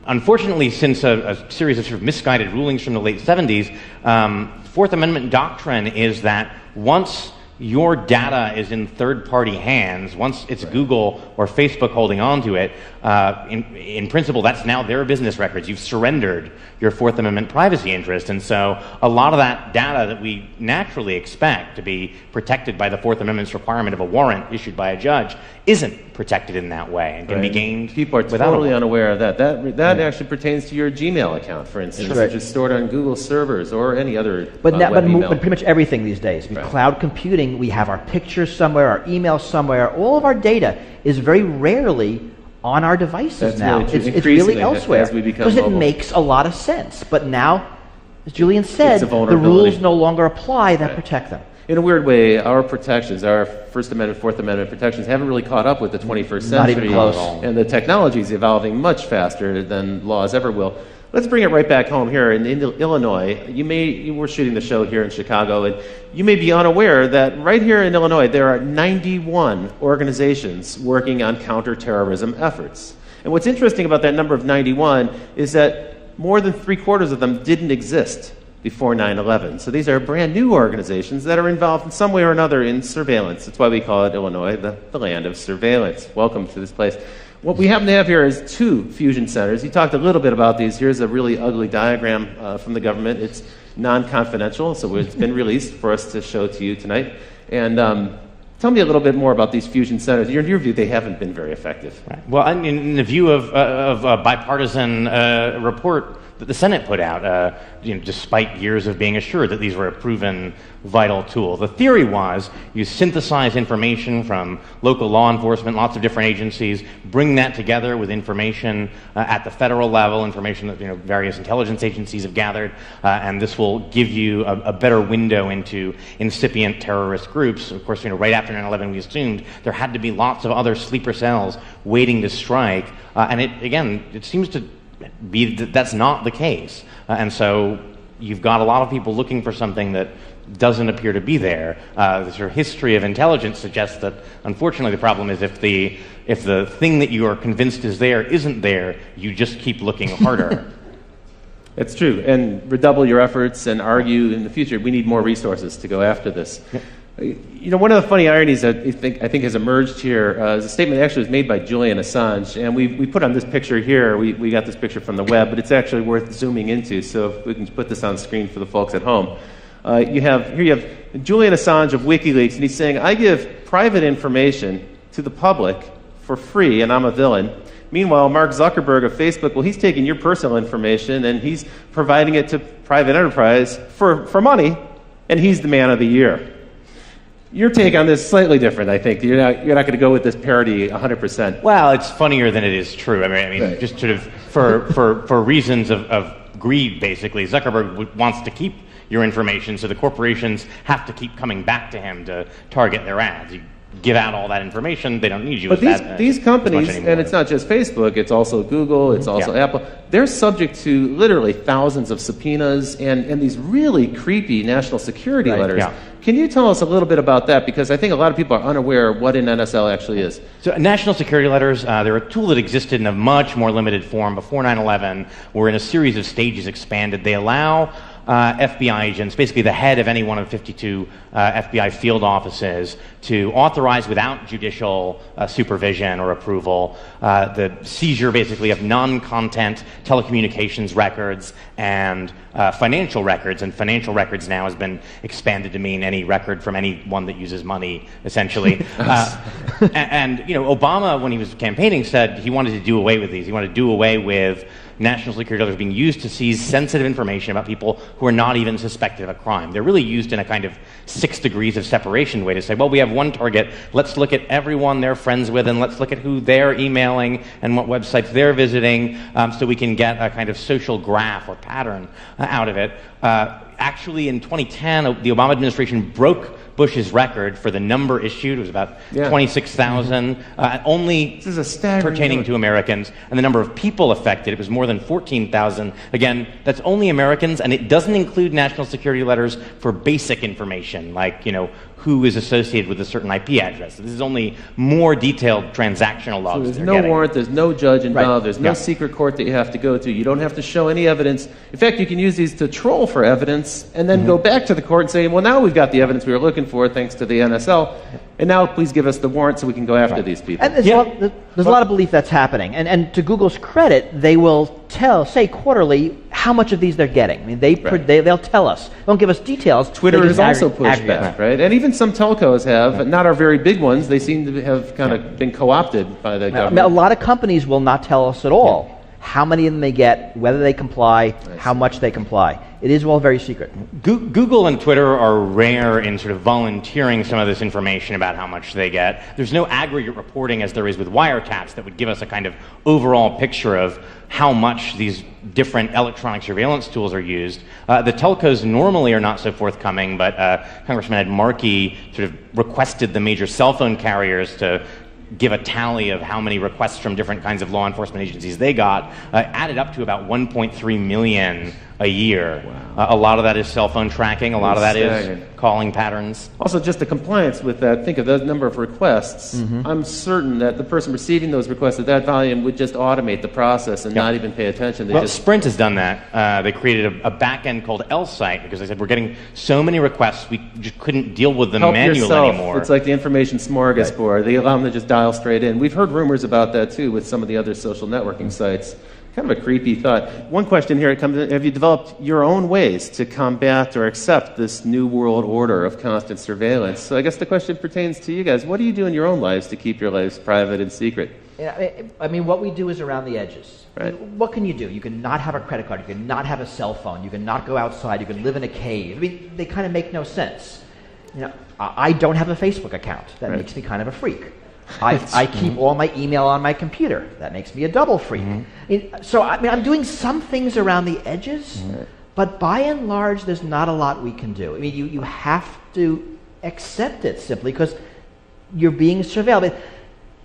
Unfortunately, since a series of sort of misguided rulings from the late 70s, Fourth Amendment doctrine is that once your data is in third-party hands, once it's Google or Facebook holding on to it, in principle, that's now their business records. You've surrendered your Fourth Amendment privacy interest. And so a lot of that data that we naturally expect to be protected by the Fourth Amendment's requirement of a warrant issued by a judge isn't protected in that way and can be gained. People are totally unaware of that. That actually pertains to your Gmail account, for instance, which is stored on Google servers or any other but pretty much everything these days. Cloud computing, we have our pictures somewhere, our emails somewhere. All of our data is very rarely on our devices now. It's really elsewhere because it makes a lot of sense. But now, as Julian said, the rules no longer apply that protect them. in a weird way, our protections, our First Amendment, Fourth Amendment protections haven't really caught up with the 21st century. Not even close. And the technology is evolving much faster than laws ever will. Let's bring it right back home here in Illinois. You were shooting the show here in Chicago, and you may be unaware that right here in Illinois, there are 91 organizations working on counterterrorism efforts. And what's interesting about that number of 91 is that more than 3/4 of them didn't exist before 9/11. So these are brand new organizations that are involved in some way or another in surveillance. That's why we call it Illinois, the land of surveillance. Welcome to this place. What we happen to have here is 2 fusion centers. You talked a little bit about these. Here's a really ugly diagram from the government. It's non-confidential, so it's been released for us to show to you tonight. And tell me a little bit more about these fusion centers. In your view, they haven't been very effective. Right. Well, in the view of a bipartisan report that the Senate put out, despite years of being assured that these were a proven vital tool. The theory was you synthesize information from local law enforcement, lots of different agencies, bring that together with information at the federal level, information that various intelligence agencies have gathered, and this will give you a better window into incipient terrorist groups. Of course, right after 9/11, we assumed there had to be lots of other sleeper cells waiting to strike, and it seems to be that that's not the case. And so you've got a lot of people looking for something that doesn't appear to be there. The sort of history of intelligence suggests that, unfortunately, the problem is if the thing that you are convinced is there isn't there, you just keep looking harder. It's true. And redouble your efforts and argue in the future. We need more resources to go after this. Yeah. One of the funny ironies that I think has emerged here is a statement that actually was made by Julian Assange, and we put on this picture here. We got this picture from the web, but it's actually worth zooming into. So if we can put this on screen for the folks at home, you have Julian Assange of WikiLeaks, and he's saying, "I give private information to the public for free, and I'm a villain." Meanwhile, Mark Zuckerberg of Facebook, well, he's taking your personal information and he's providing it to private enterprise for money, and he's the man of the year. Your take on this is slightly different, I think. You're not going to go with this parody 100%. Well, it's funnier than it is true. I mean, right. Just sort of for reasons of greed, basically, Zuckerberg wants to keep your information, so the corporations have to keep coming back to him to target their ads. You give out all that information, they don't need you. But these companies, and it's not just Facebook, it's also Google, it's also Apple, they're subject to literally thousands of subpoenas and these really creepy national security letters. Yeah. Can you tell us a little bit about that? Because I think a lot of people are unaware of what an NSL actually is. So national security letters, they're a tool that existed in a much more limited form before 9/11, were in a series of stages expanded. They allow FBI agents, basically the head of any one of 52 FBI field offices, to authorize without judicial supervision or approval the seizure basically of non-content telecommunications records and financial records. And financial records now has been expanded to mean any record from anyone that uses money, essentially. And Obama, when he was campaigning, said he wanted to do away with these. He wanted to do away with national security letters being used to seize sensitive information about people who are not even suspected of a crime. They're really used in a kind of 6 degrees of separation way to say, well, we have one target, let's look at everyone they're friends with and let's look at who they're emailing and what websites they're visiting, so we can get a kind of social graph or pattern out of it. Actually, in 2010, the Obama administration broke Bush's record for the number issued. It was about 26,000, only pertaining to Americans. And the number of people affected, it was more than 14,000. Again, that's only Americans, and it doesn't include national security letters for basic information, like, who is associated with a certain IP address. This is only more detailed transactional logs. So there's no warrant, there's no judge involved, there's no secret court that you have to go to. You don't have to show any evidence. In fact, you can use these to troll for evidence and then go back to the court and say, well, now we've got the evidence we were looking for thanks to the NSL, and now please give us the warrant so we can go after these people. And there's a lot of belief that's happening. And to Google's credit, they will say quarterly how much of these they're getting. I mean, they'll tell us. They don't give us details. Twitter has also pushed back, right? And even some telcos have, not our very big ones, they seem to have kind of been co-opted by the government. A lot of companies will not tell us at all how many of them they get, whether they comply, how much they comply. It is all very secret. Google and Twitter are rare in sort of volunteering some of this information about how much they get. There's no aggregate reporting as there is with wiretaps that would give us a kind of overall picture of how much these different electronic surveillance tools are used. The telcos normally are not so forthcoming, but Congressman Ed Markey sort of requested the major cell phone carriers to give a tally of how many requests from different kinds of law enforcement agencies they got, added up to about 1.3 million a year. Wow. A lot of that is cell phone tracking. A lot of that is calling patterns. Also, just the compliance with that, think of the number of requests. I'm certain that the person receiving those requests at that volume would just automate the process and not even pay attention. Well, Sprint has done that. They created a back-end called L-Site because they said, we're getting so many requests, we just couldn't deal with them manually anymore. It's like the information smorgasbord. They allow them to just dial straight in. We've heard rumors about that, too, with some of the other social networking sites. Kind of a creepy thought. One question here comes in, have you developed your own ways to combat or accept this new world order of constant surveillance? So I guess the question pertains to you guys. What do you do in your own lives to keep your lives private and secret? Yeah, I mean, what we do is around the edges. Right. What can you do? You can not have a credit card. You can not have a cell phone. You can not go outside. You can live in a cave. I mean, they kind of make no sense. You know, I don't have a Facebook account. That makes me kind of a freak. I keep all my email on my computer. That makes me a double freak. So I mean, I'm doing some things around the edges, but by and large, there's not a lot we can do. I mean, you have to accept it simply because you're being surveilled.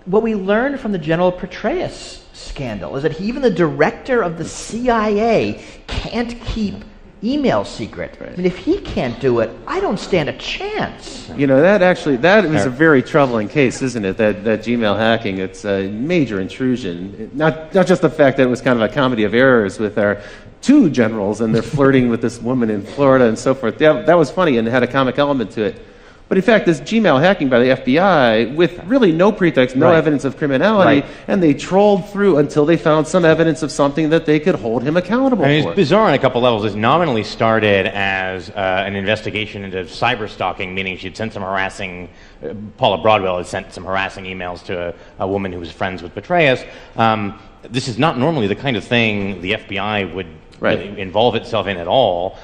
What we learned from the General Petraeus scandal is that even the director of the CIA can't keep email secret. I mean, if he can't do it, I don't stand a chance. You know, that is a very troubling case, isn't it? That Gmail hacking, it's a major intrusion. Not just the fact that it was kind of a comedy of errors with our two generals and they're flirting with this woman in Florida and so forth. That was funny and had a comic element to it. But in fact, this Gmail hacking by the FBI, with really no pretext, no evidence of criminality, and they trolled through until they found some evidence of something that they could hold him accountable for. It's bizarre on a couple levels. It nominally started as an investigation into cyber stalking, meaning she'd sent some harassing, Paula Broadwell had sent some harassing emails to a woman who was friends with Petraeus. This is not normally the kind of thing the FBI would really involve itself in at all.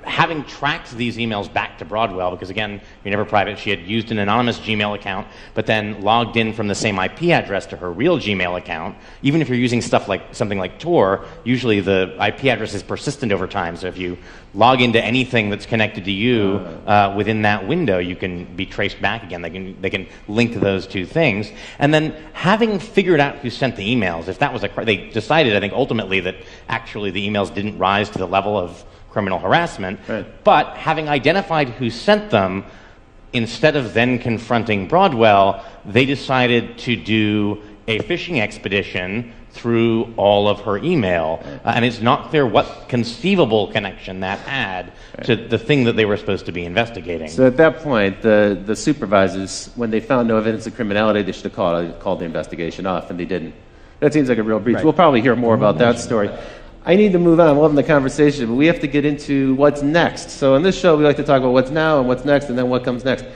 Having tracked these emails back to Broadwell, because again, you're never private, she had used an anonymous Gmail account, but then logged in from the same IP address to her real Gmail account. Even if you're using stuff like something like Tor, usually the IP address is persistent over time. So if you log into anything that's connected to you within that window, you can be traced back again. They can link those two things. And then having figured out who sent the emails, if that was they decided, I think, ultimately that actually the emails didn't rise to the level of criminal harassment, but having identified who sent them, instead of then confronting Broadwell, they decided to do a fishing expedition through all of her email. And it's not clear what conceivable connection that had to the thing that they were supposed to be investigating. So at that point, the supervisors, when they found no evidence of criminality, they should have called the investigation off, and they didn't. That seems like a real breach. We'll probably hear more about that story. I need to move on. I'm loving the conversation, but we have to get into what's next. So in this show, we like to talk about what's now and what's next, and then what comes next.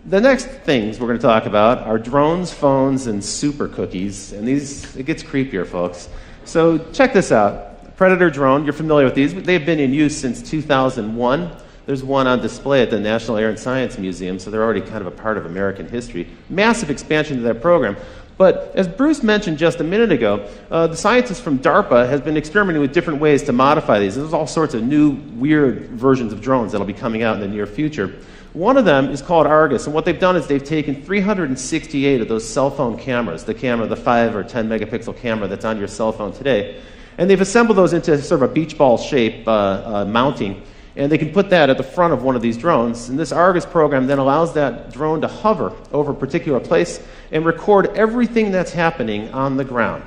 The next things we're going to talk about are drones, phones, and super cookies. And it gets creepier, folks. So check this out. Predator drone, you're familiar with these. They've been in use since 2001. There's one on display at the National Air and Science Museum, so they're already kind of a part of American history. Massive expansion to that program. But as Bruce mentioned just a minute ago, the scientists from DARPA have been experimenting with different ways to modify these. There's all sorts of new, weird versions of drones that'll be coming out in the near future. One of them is called Argus, and what they've done is they've taken 368 of those cell phone cameras, the 5 or 10 megapixel camera that's on your cell phone today, and they've assembled those into sort of a beach ball shape mounting, and they can put that at the front of one of these drones. And this Argus program then allows that drone to hover over a particular place and record everything that's happening on the ground.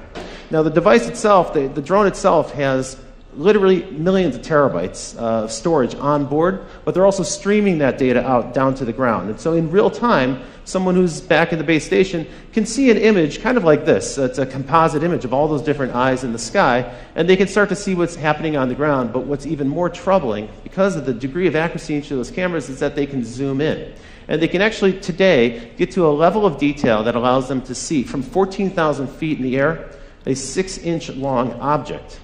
Now, the device itself, the drone itself, has literally millions of terabytes of storage on board, but they're also streaming that data out down to the ground. And so in real time, someone who's back in the base station can see an image kind of like this. It's a composite image of all those different eyes in the sky, and they can start to see what's happening on the ground. But what's even more troubling, because of the degree of accuracy in each of those cameras, is that they can zoom in. And they can actually, today, get to a level of detail that allows them to see, from 14,000 feet in the air, a 6-inch long object.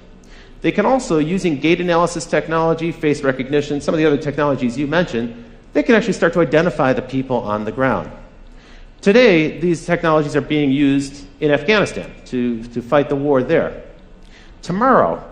They can also, using gait analysis technology, face recognition, some of the other technologies you mentioned, they can actually start to identify the people on the ground. Today, these technologies are being used in Afghanistan to fight the war there. Tomorrow,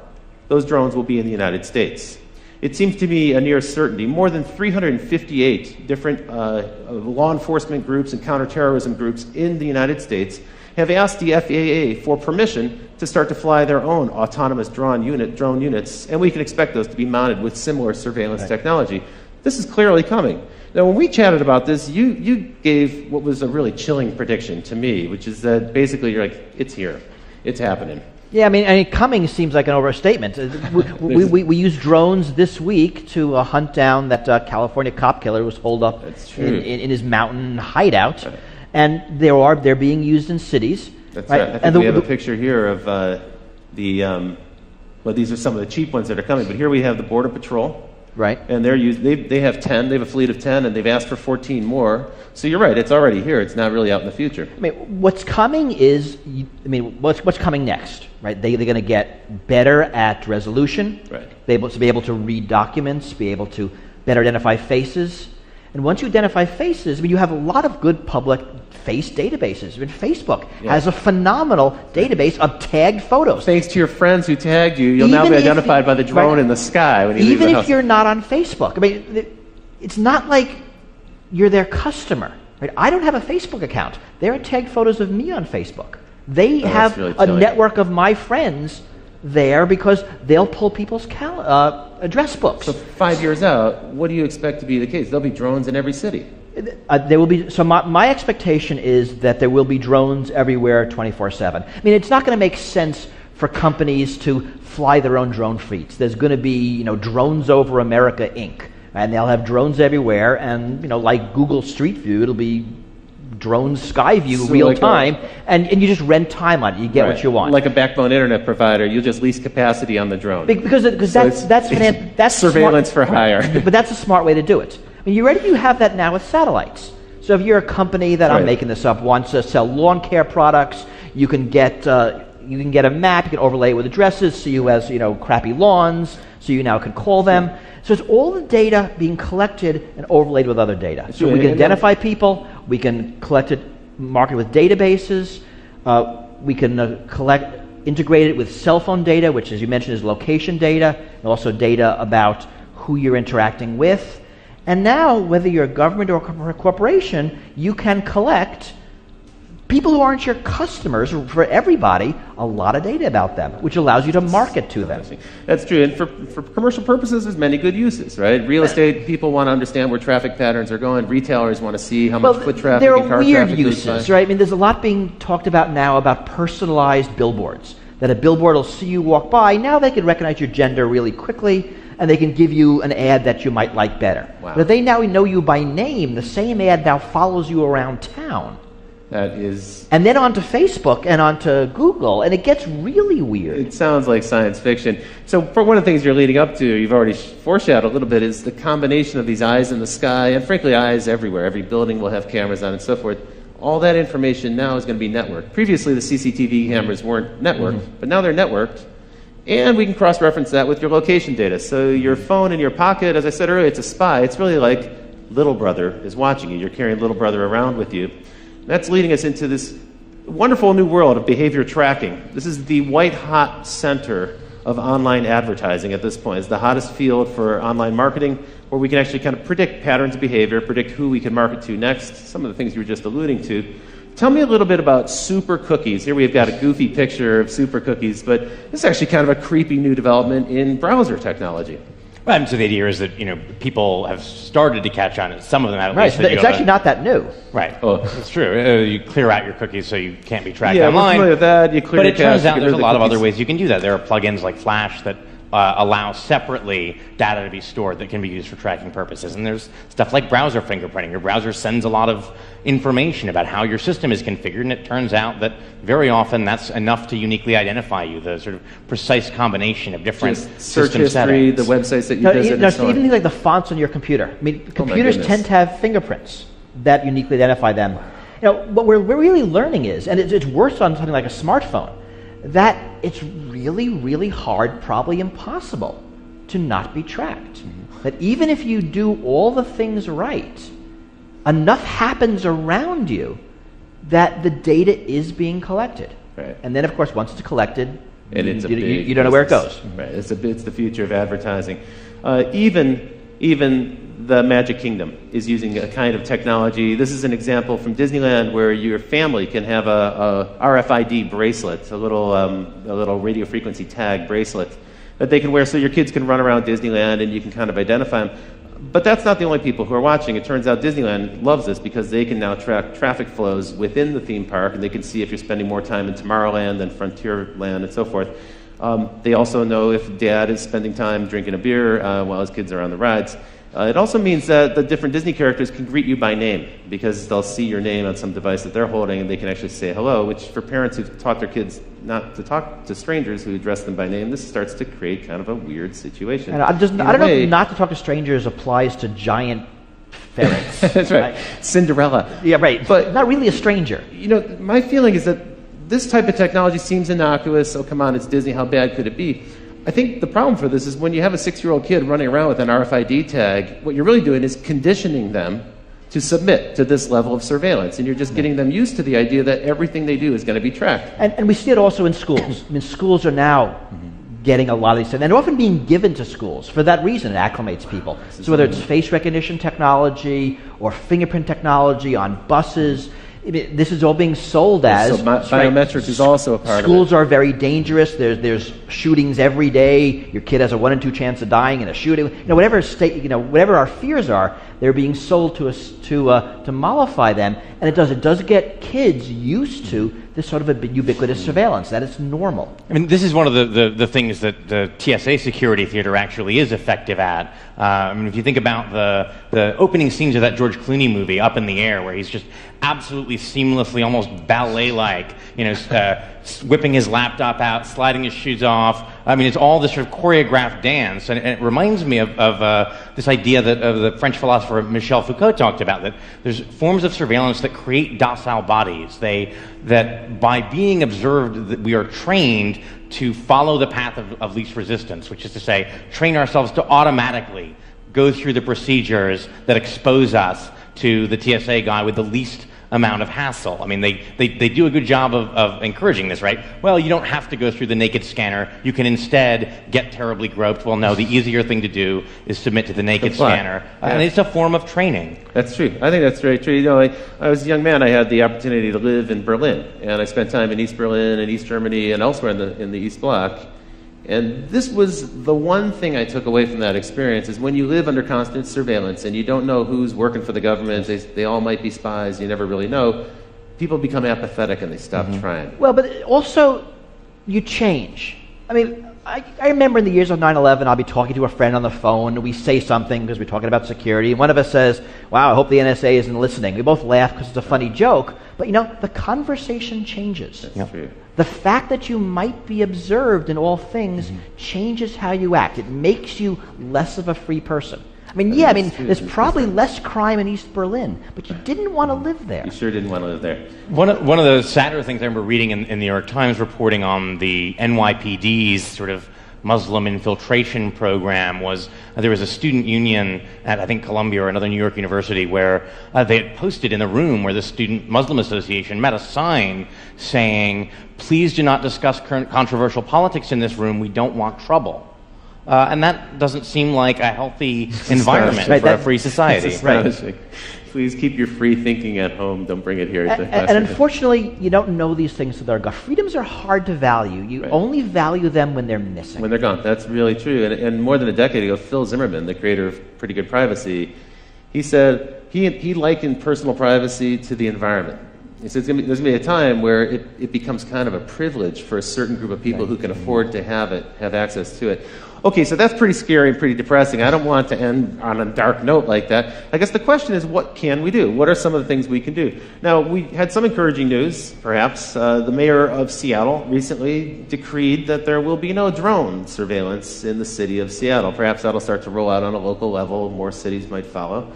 those drones will be in the United States. It seems to me a near certainty. More than 358 different law enforcement groups and counterterrorism groups in the United States have asked the FAA for permission to start to fly their own autonomous drone units, and we can expect those to be mounted with similar surveillance technology. This is clearly coming. Now, when we chatted about this, you gave what was a really chilling prediction to me, which is that basically you're like, it's here, it's happening. Yeah, I mean, coming seems like an overstatement. We used drones this week to hunt down that California cop killer who was holed up in his mountain hideout, and they're being used in cities. That's right. I think we have a picture here of well, these are some of the cheap ones that are coming, but here we have the Border Patrol. Right. And they have 10, they have a fleet of 10, and they've asked for 14 more. So you're right, it's already here, it's not really out in the future. I mean, what's coming is, what's coming next, right? They're going to get better at resolution, right. be able to read documents, be able to better identify faces. And once you identify faces, I mean, you have a lot of good public face databases. I mean, Facebook has a phenomenal database of tagged photos. Thanks to your friends who tagged you, you'll now be identified by the drone in the sky when you leave the house. Even if you're not on Facebook. I mean, it's not like you're their customer. Right? I don't have a Facebook account. There are tagged photos of me on Facebook. They have really a network of my friends there because they'll pull people's address books. So 5 years out, what do you expect to be the case? There'll be drones in every city. There will be. So my expectation is that there will be drones everywhere 24/7. I mean, it's not going to make sense for companies to fly their own drone fleets. There's going to be, Drones Over America, Inc., and they'll have drones everywhere. And like Google Street View, it'll be drones Skyview real time, and you just rent time on it. You get what you want. Like a backbone internet provider, you'll just lease capacity on the drone. Because that's surveillance for hire. But that's a smart way to do it. I mean, you have that now with satellites. So if you're a company that, I'm making this up, wants to sell lawn care products, you can get a map, you can overlay it with addresses, so you has crappy lawns, so you now can call them. So it's all the data being collected and overlaid with other data. So we can identify people, we can collect it, market it with databases, we can integrate it with cell phone data, which, as you mentioned, is location data, and also data about who you're interacting with. And now, whether you're a government or a corporation, you can collect people who aren't your customers, for everybody, a lot of data about them, which allows you to market to them. That's true. And for commercial purposes, there's many good uses, right? Real estate people want to understand where traffic patterns are going. Retailers want to see how much foot traffic and car traffic. There are weird uses, right? I mean, there's a lot being talked about now about personalized billboards, that a billboard will see you walk by. Now they can recognize your gender really quickly, and they can give you an ad that you might like better. Wow. But if they now know you by name, the same ad now follows you around town. That is... And then onto Facebook and onto Google, and it gets really weird. It sounds like science fiction. So for one of the things you're leading up to, you've already foreshadowed a little bit, is the combination of these eyes in the sky, and frankly eyes everywhere. Every building will have cameras on and so forth. All that information now is going to be networked. Previously, the CCTV cameras weren't networked, but now they're networked. And we can cross-reference that with your location data. So your phone in your pocket, as I said earlier, it's a spy. It's really like little brother is watching you. You're carrying little brother around with you. That's leading us into this wonderful new world of behavior tracking. This is the white-hot center of online advertising at this point. It's the hottest field for online marketing, where we can actually kind of predict patterns of behavior, predict who we can market to next, some of the things you were just alluding to. Tell me a little bit about super cookies. Here we've got a goofy picture of super cookies, but this is actually kind of a creepy new development in browser technology. Well, so the idea is that people have started to catch on. Some of them at least. Right, it's actually not that new. Right. Oh, it's true. You clear out your cookies so you can't be tracked online. Yeah, we're familiar with that. You clear but it turns out there's a lot of cookies. other ways you can do that. There are plugins like Flash that allow separately data to be stored that can be used for tracking purposes. And there's stuff like browser fingerprinting. Your browser sends a lot of information about how your system is configured, and it turns out that very often that's enough to uniquely identify you, the sort of precise combination of different search system history, settings. the websites that you visit, and so even things like the fonts on your computer. I mean, computers tend to have fingerprints that uniquely identify them. What we're really learning is, and it's worse on something like a smartphone, that it's really, really hard, probably impossible, to not be tracked. That even if you do all the things right, enough happens around you that the data is being collected. Right. And then, of course, once it's collected, and you don't know where it goes. Right. It's the future of advertising. Even the Magic Kingdom is using a kind of technology. This is an example from Disneyland where your family can have a RFID bracelet, a little radio frequency tag bracelet that they can wear so your kids can run around Disneyland and you can kind of identify them. But that's not the only people who are watching. It turns out Disneyland loves this because they can now track traffic flows within the theme park, and they can see if you're spending more time in Tomorrowland than Frontierland and so forth. They also know if dad is spending time drinking a beer while his kids are on the rides. It also means that the different Disney characters can greet you by name because they'll see your name on some device that they're holding and they can actually say hello, which for parents who've taught their kids not to talk to strangers who address them by name, this starts to create kind of a weird situation. And I don't know if not to talk to strangers applies to giant ferrets. That's right. Cinderella. Yeah, right. But not really a stranger. You know, my feeling is that this type of technology seems innocuous. Oh, come on, it's Disney. How bad could it be? I think the problem for this is when you have a 6-year-old kid running around with an RFID tag, what you're really doing is conditioning them to submit to this level of surveillance. And you're just getting them used to the idea that everything they do is going to be tracked. And we see it also in schools. I mean, schools are now getting a lot of these things, and they're often being given to schools. For that reason, it acclimates people. So whether it's face recognition technology or fingerprint technology on buses, this is all being sold as... So biometrics is also a part of it. Schools are very dangerous. There's shootings every day. Your kid has a 1 in 2 chance of dying in a shooting. Whatever our fears are, they're being sold to us to mollify them. And it does get kids used to this sort of a ubiquitous surveillance. That is normal. I mean, this is one of the things that the TSA security theater actually is effective at. I mean, if you think about the opening scenes of that George Clooney movie, Up in the Air, where he's just absolutely seamlessly, almost ballet-like, whipping his laptop out, sliding his shoes off. I mean, it's all this sort of choreographed dance, and it reminds me of this idea that the French philosopher Michel Foucault talked about, that there's forms of surveillance that create docile bodies. That by being observed, that we are trained to follow the path of least resistance, which is to say, train ourselves to automatically go through the procedures that expose us to the TSA guy with the least amount of hassle. I mean, they do a good job of encouraging this, right? Well, you don't have to go through the naked scanner. You can instead get terribly groped. Well, no, the easier thing to do is submit to the naked scanner. Yeah. And it's a form of training. That's true. I think that's very true. You know, I was a young man. I had the opportunity to live in Berlin, and I spent time in East Berlin and East Germany and elsewhere in the East Bloc. And this was the one thing I took away from that experience, is when you live under constant surveillance and you don't know who's working for the government, they all might be spies, you never really know, people become apathetic and they stop trying. Well, but also, you change. I mean, I remember in the years of 9/11, I'll be talking to a friend on the phone, and we say something because we're talking about security, and one of us says, wow, I hope the NSA isn't listening. We both laugh because it's a funny joke, but the conversation changes. That's true. The fact that you might be observed in all things changes how you act. It makes you less of a free person. I mean, there's probably less crime in East Berlin, but you didn't want to live there. You sure didn't want to live there. One of the sadder things I remember reading in the New York Times reporting on the NYPD's sort of Muslim infiltration program was there was a student union at, I think, Columbia or another New York university where they had posted in the room where the Student Muslim Association met a sign saying, please do not discuss current controversial politics in this room. We don't want trouble. And that doesn't seem like a healthy environment for a free society. Right. Please keep your free thinking at home. Don't bring it here. And unfortunately, you don't know these things till they're gone. Freedoms are hard to value. You only value them when they're missing. When they're gone. That's really true. And more than a decade ago, Phil Zimmerman, the creator of Pretty Good Privacy, he said he likened personal privacy to the environment. He said there's going to be a time where it becomes kind of a privilege for a certain group of people who can afford to have access to it. Okay, so that's pretty scary and pretty depressing. I don't want to end on a dark note like that. I guess the question is, what can we do? What are some of the things we can do? Now, we had some encouraging news, perhaps. The mayor of Seattle recently decreed that there will be no drone surveillance in the city of Seattle. Perhaps that'll start to roll out on a local level. More cities might follow.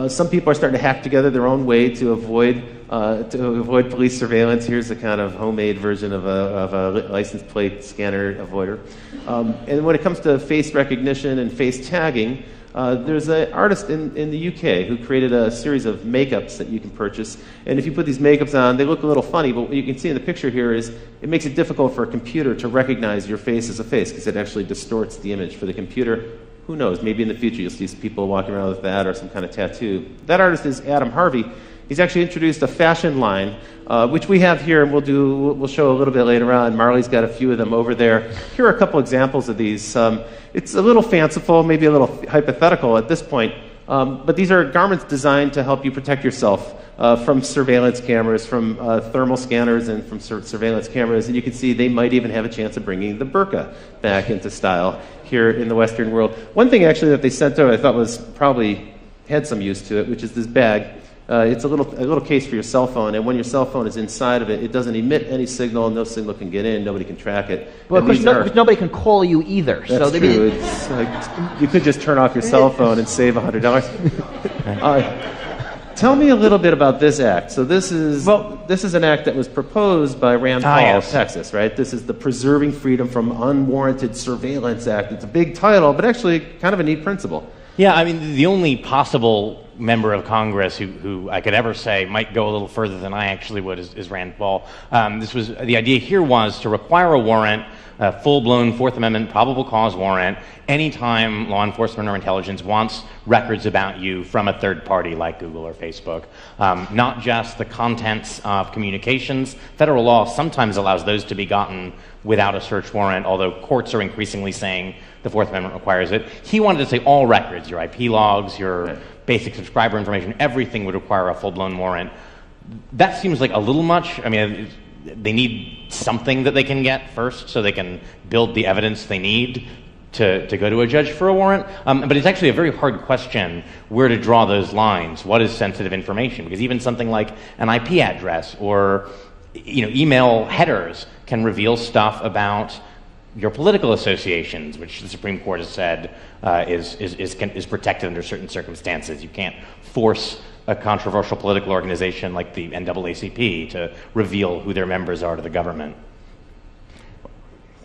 Some people are starting to hack together their own way to avoid police surveillance. Here's a kind of homemade version of a license plate scanner avoider. And when it comes to face recognition and face tagging, there's an artist in the UK who created a series of makeups that you can purchase. And if you put these makeups on, they look a little funny, but what you can see in the picture here is it makes it difficult for a computer to recognize your face as a face because it actually distorts the image for the computer. Who knows, maybe in the future you'll see people walking around with that or some kind of tattoo. That artist is Adam Harvey. He's actually introduced a fashion line, which we have here, and we'll show a little bit later on. Marley's got a few of them over there. Here are a couple examples of these. It's a little fanciful, maybe a little hypothetical at this point, but these are garments designed to help you protect yourself from surveillance cameras, from thermal scanners, and from surveillance cameras. And you can see they might even have a chance of bringing the burqa back into style here in the Western world. One thing actually that they sent out I thought was probably had some use to it, which is this bag. It's a little case for your cell phone, and when your cell phone is inside of it, it doesn't emit any signal. No signal can get in. Nobody can track it. Well, of course, nobody can call you either. That's so true. It's like, you could just turn off your cell phone and save $100. Tell me a little bit about this act. So this is an act that was proposed by Rand Paul of Texas, right? This is the Preserving Freedom from Unwarranted Surveillance Act. It's a big title, but actually kind of a neat principle. Yeah, I mean, the only possible member of Congress who I could ever say might go a little further than I actually would is Rand Paul. The idea here was to require a warrant, a full-blown Fourth Amendment probable cause warrant, anytime law enforcement or intelligence wants records about you from a third party like Google or Facebook. Not just the contents of communications. Federal law sometimes allows those to be gotten without a search warrant, although courts are increasingly saying the Fourth Amendment requires it. He wanted to say all records, your IP logs, your basic subscriber information, everything would require a full-blown warrant. That seems like a little much. I mean, they need something that they can get first so they can build the evidence they need to go to a judge for a warrant. But it's actually a very hard question where to draw those lines. What is sensitive information? Because even something like an IP address or email headers can reveal stuff about your political associations, which the Supreme Court has said is protected under certain circumstances. You can't force a controversial political organization like the NAACP to reveal who their members are to the government.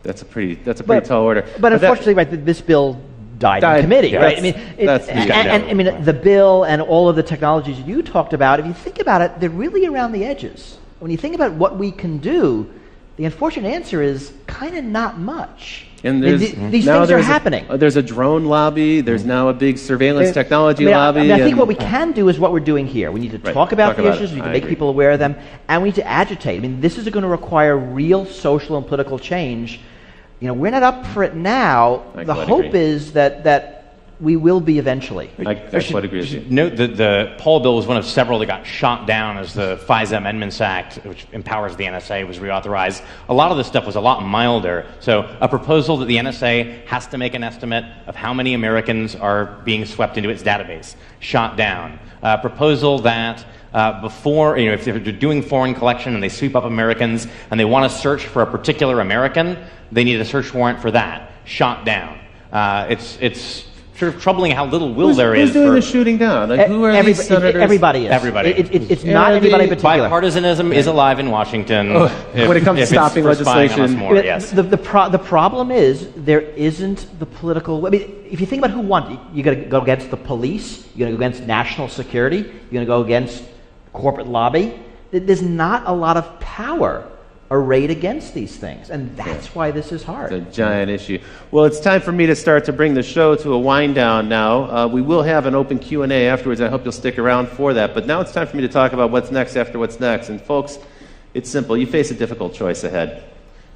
That's a pretty tall order. But unfortunately, right, this bill died in committee, right? I mean, the bill and all of the technologies you talked about, if you think about it, they're really around the edges. When you think about what we can do, the unfortunate answer is kind of not much. And these things are happening. There's a drone lobby. There's now a big surveillance technology lobby. I think what we can do is what we're doing here. We need to talk about the issues. We need to make people aware of them, and we need to agitate. I mean, this is going to require real social and political change. We're not up for it now. The hope is that we will be eventually. I quite agree with you. Note that the Paul bill was one of several that got shot down as the FISA Amendments Act, which empowers the NSA, was reauthorized. A lot of this stuff was a lot milder. So a proposal that the NSA has to make an estimate of how many Americans are being swept into its database, shot down. A proposal that before, if they're doing foreign collection and they sweep up Americans and they want to search for a particular American, they need a search warrant for that, shot down. It's sort of troubling how little will there is. Who's doing the shooting down? Like, who are these senators? Everybody is. Everybody. It's not anybody in particular. Bipartisanism is alive in Washington. When it comes to stopping legislation. Yes. The problem is there isn't the political. I mean, if you think about who won, you're going to go against the police. You're going to go against national security. You're going to go against corporate lobby. There's not a lot of power arrayed against these things, and that's why this is hard. It's a giant issue. Well, it's time for me to start to bring the show to a wind down now. We will have an open Q&A afterwards. I hope you'll stick around for that. But now it's time for me to talk about what's next after what's next. And folks, it's simple. You face a difficult choice ahead.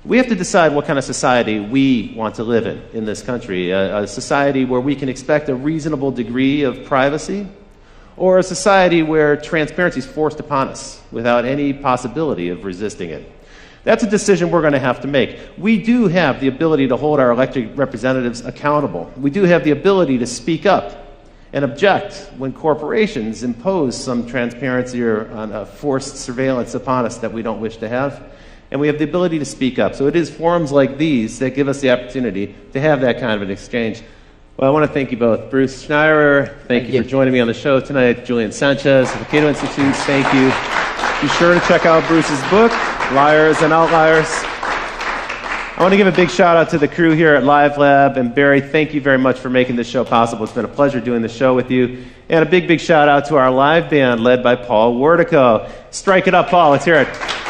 We have to decide what kind of society we want to live in this country. A society where we can expect a reasonable degree of privacy, or a society where transparency is forced upon us without any possibility of resisting it. That's a decision we're going to have to make. We do have the ability to hold our elected representatives accountable. We do have the ability to speak up and object when corporations impose some transparency or forced surveillance upon us that we don't wish to have. And we have the ability to speak up. So it is forums like these that give us the opportunity to have that kind of an exchange. Well, I want to thank you both. Bruce Schneier, thank you for joining me on the show tonight. Julian Sanchez of the Cato Institute, thank you. Be sure to check out Bruce's book, Liars and Outliers. I want to give a big shout out to the crew here at Live Lab. And Barry, thank you very much for making this show possible. It's been a pleasure doing the show with you. And a big shout out to our live band led by Paul Wertico. Strike it up, Paul. Let's hear it.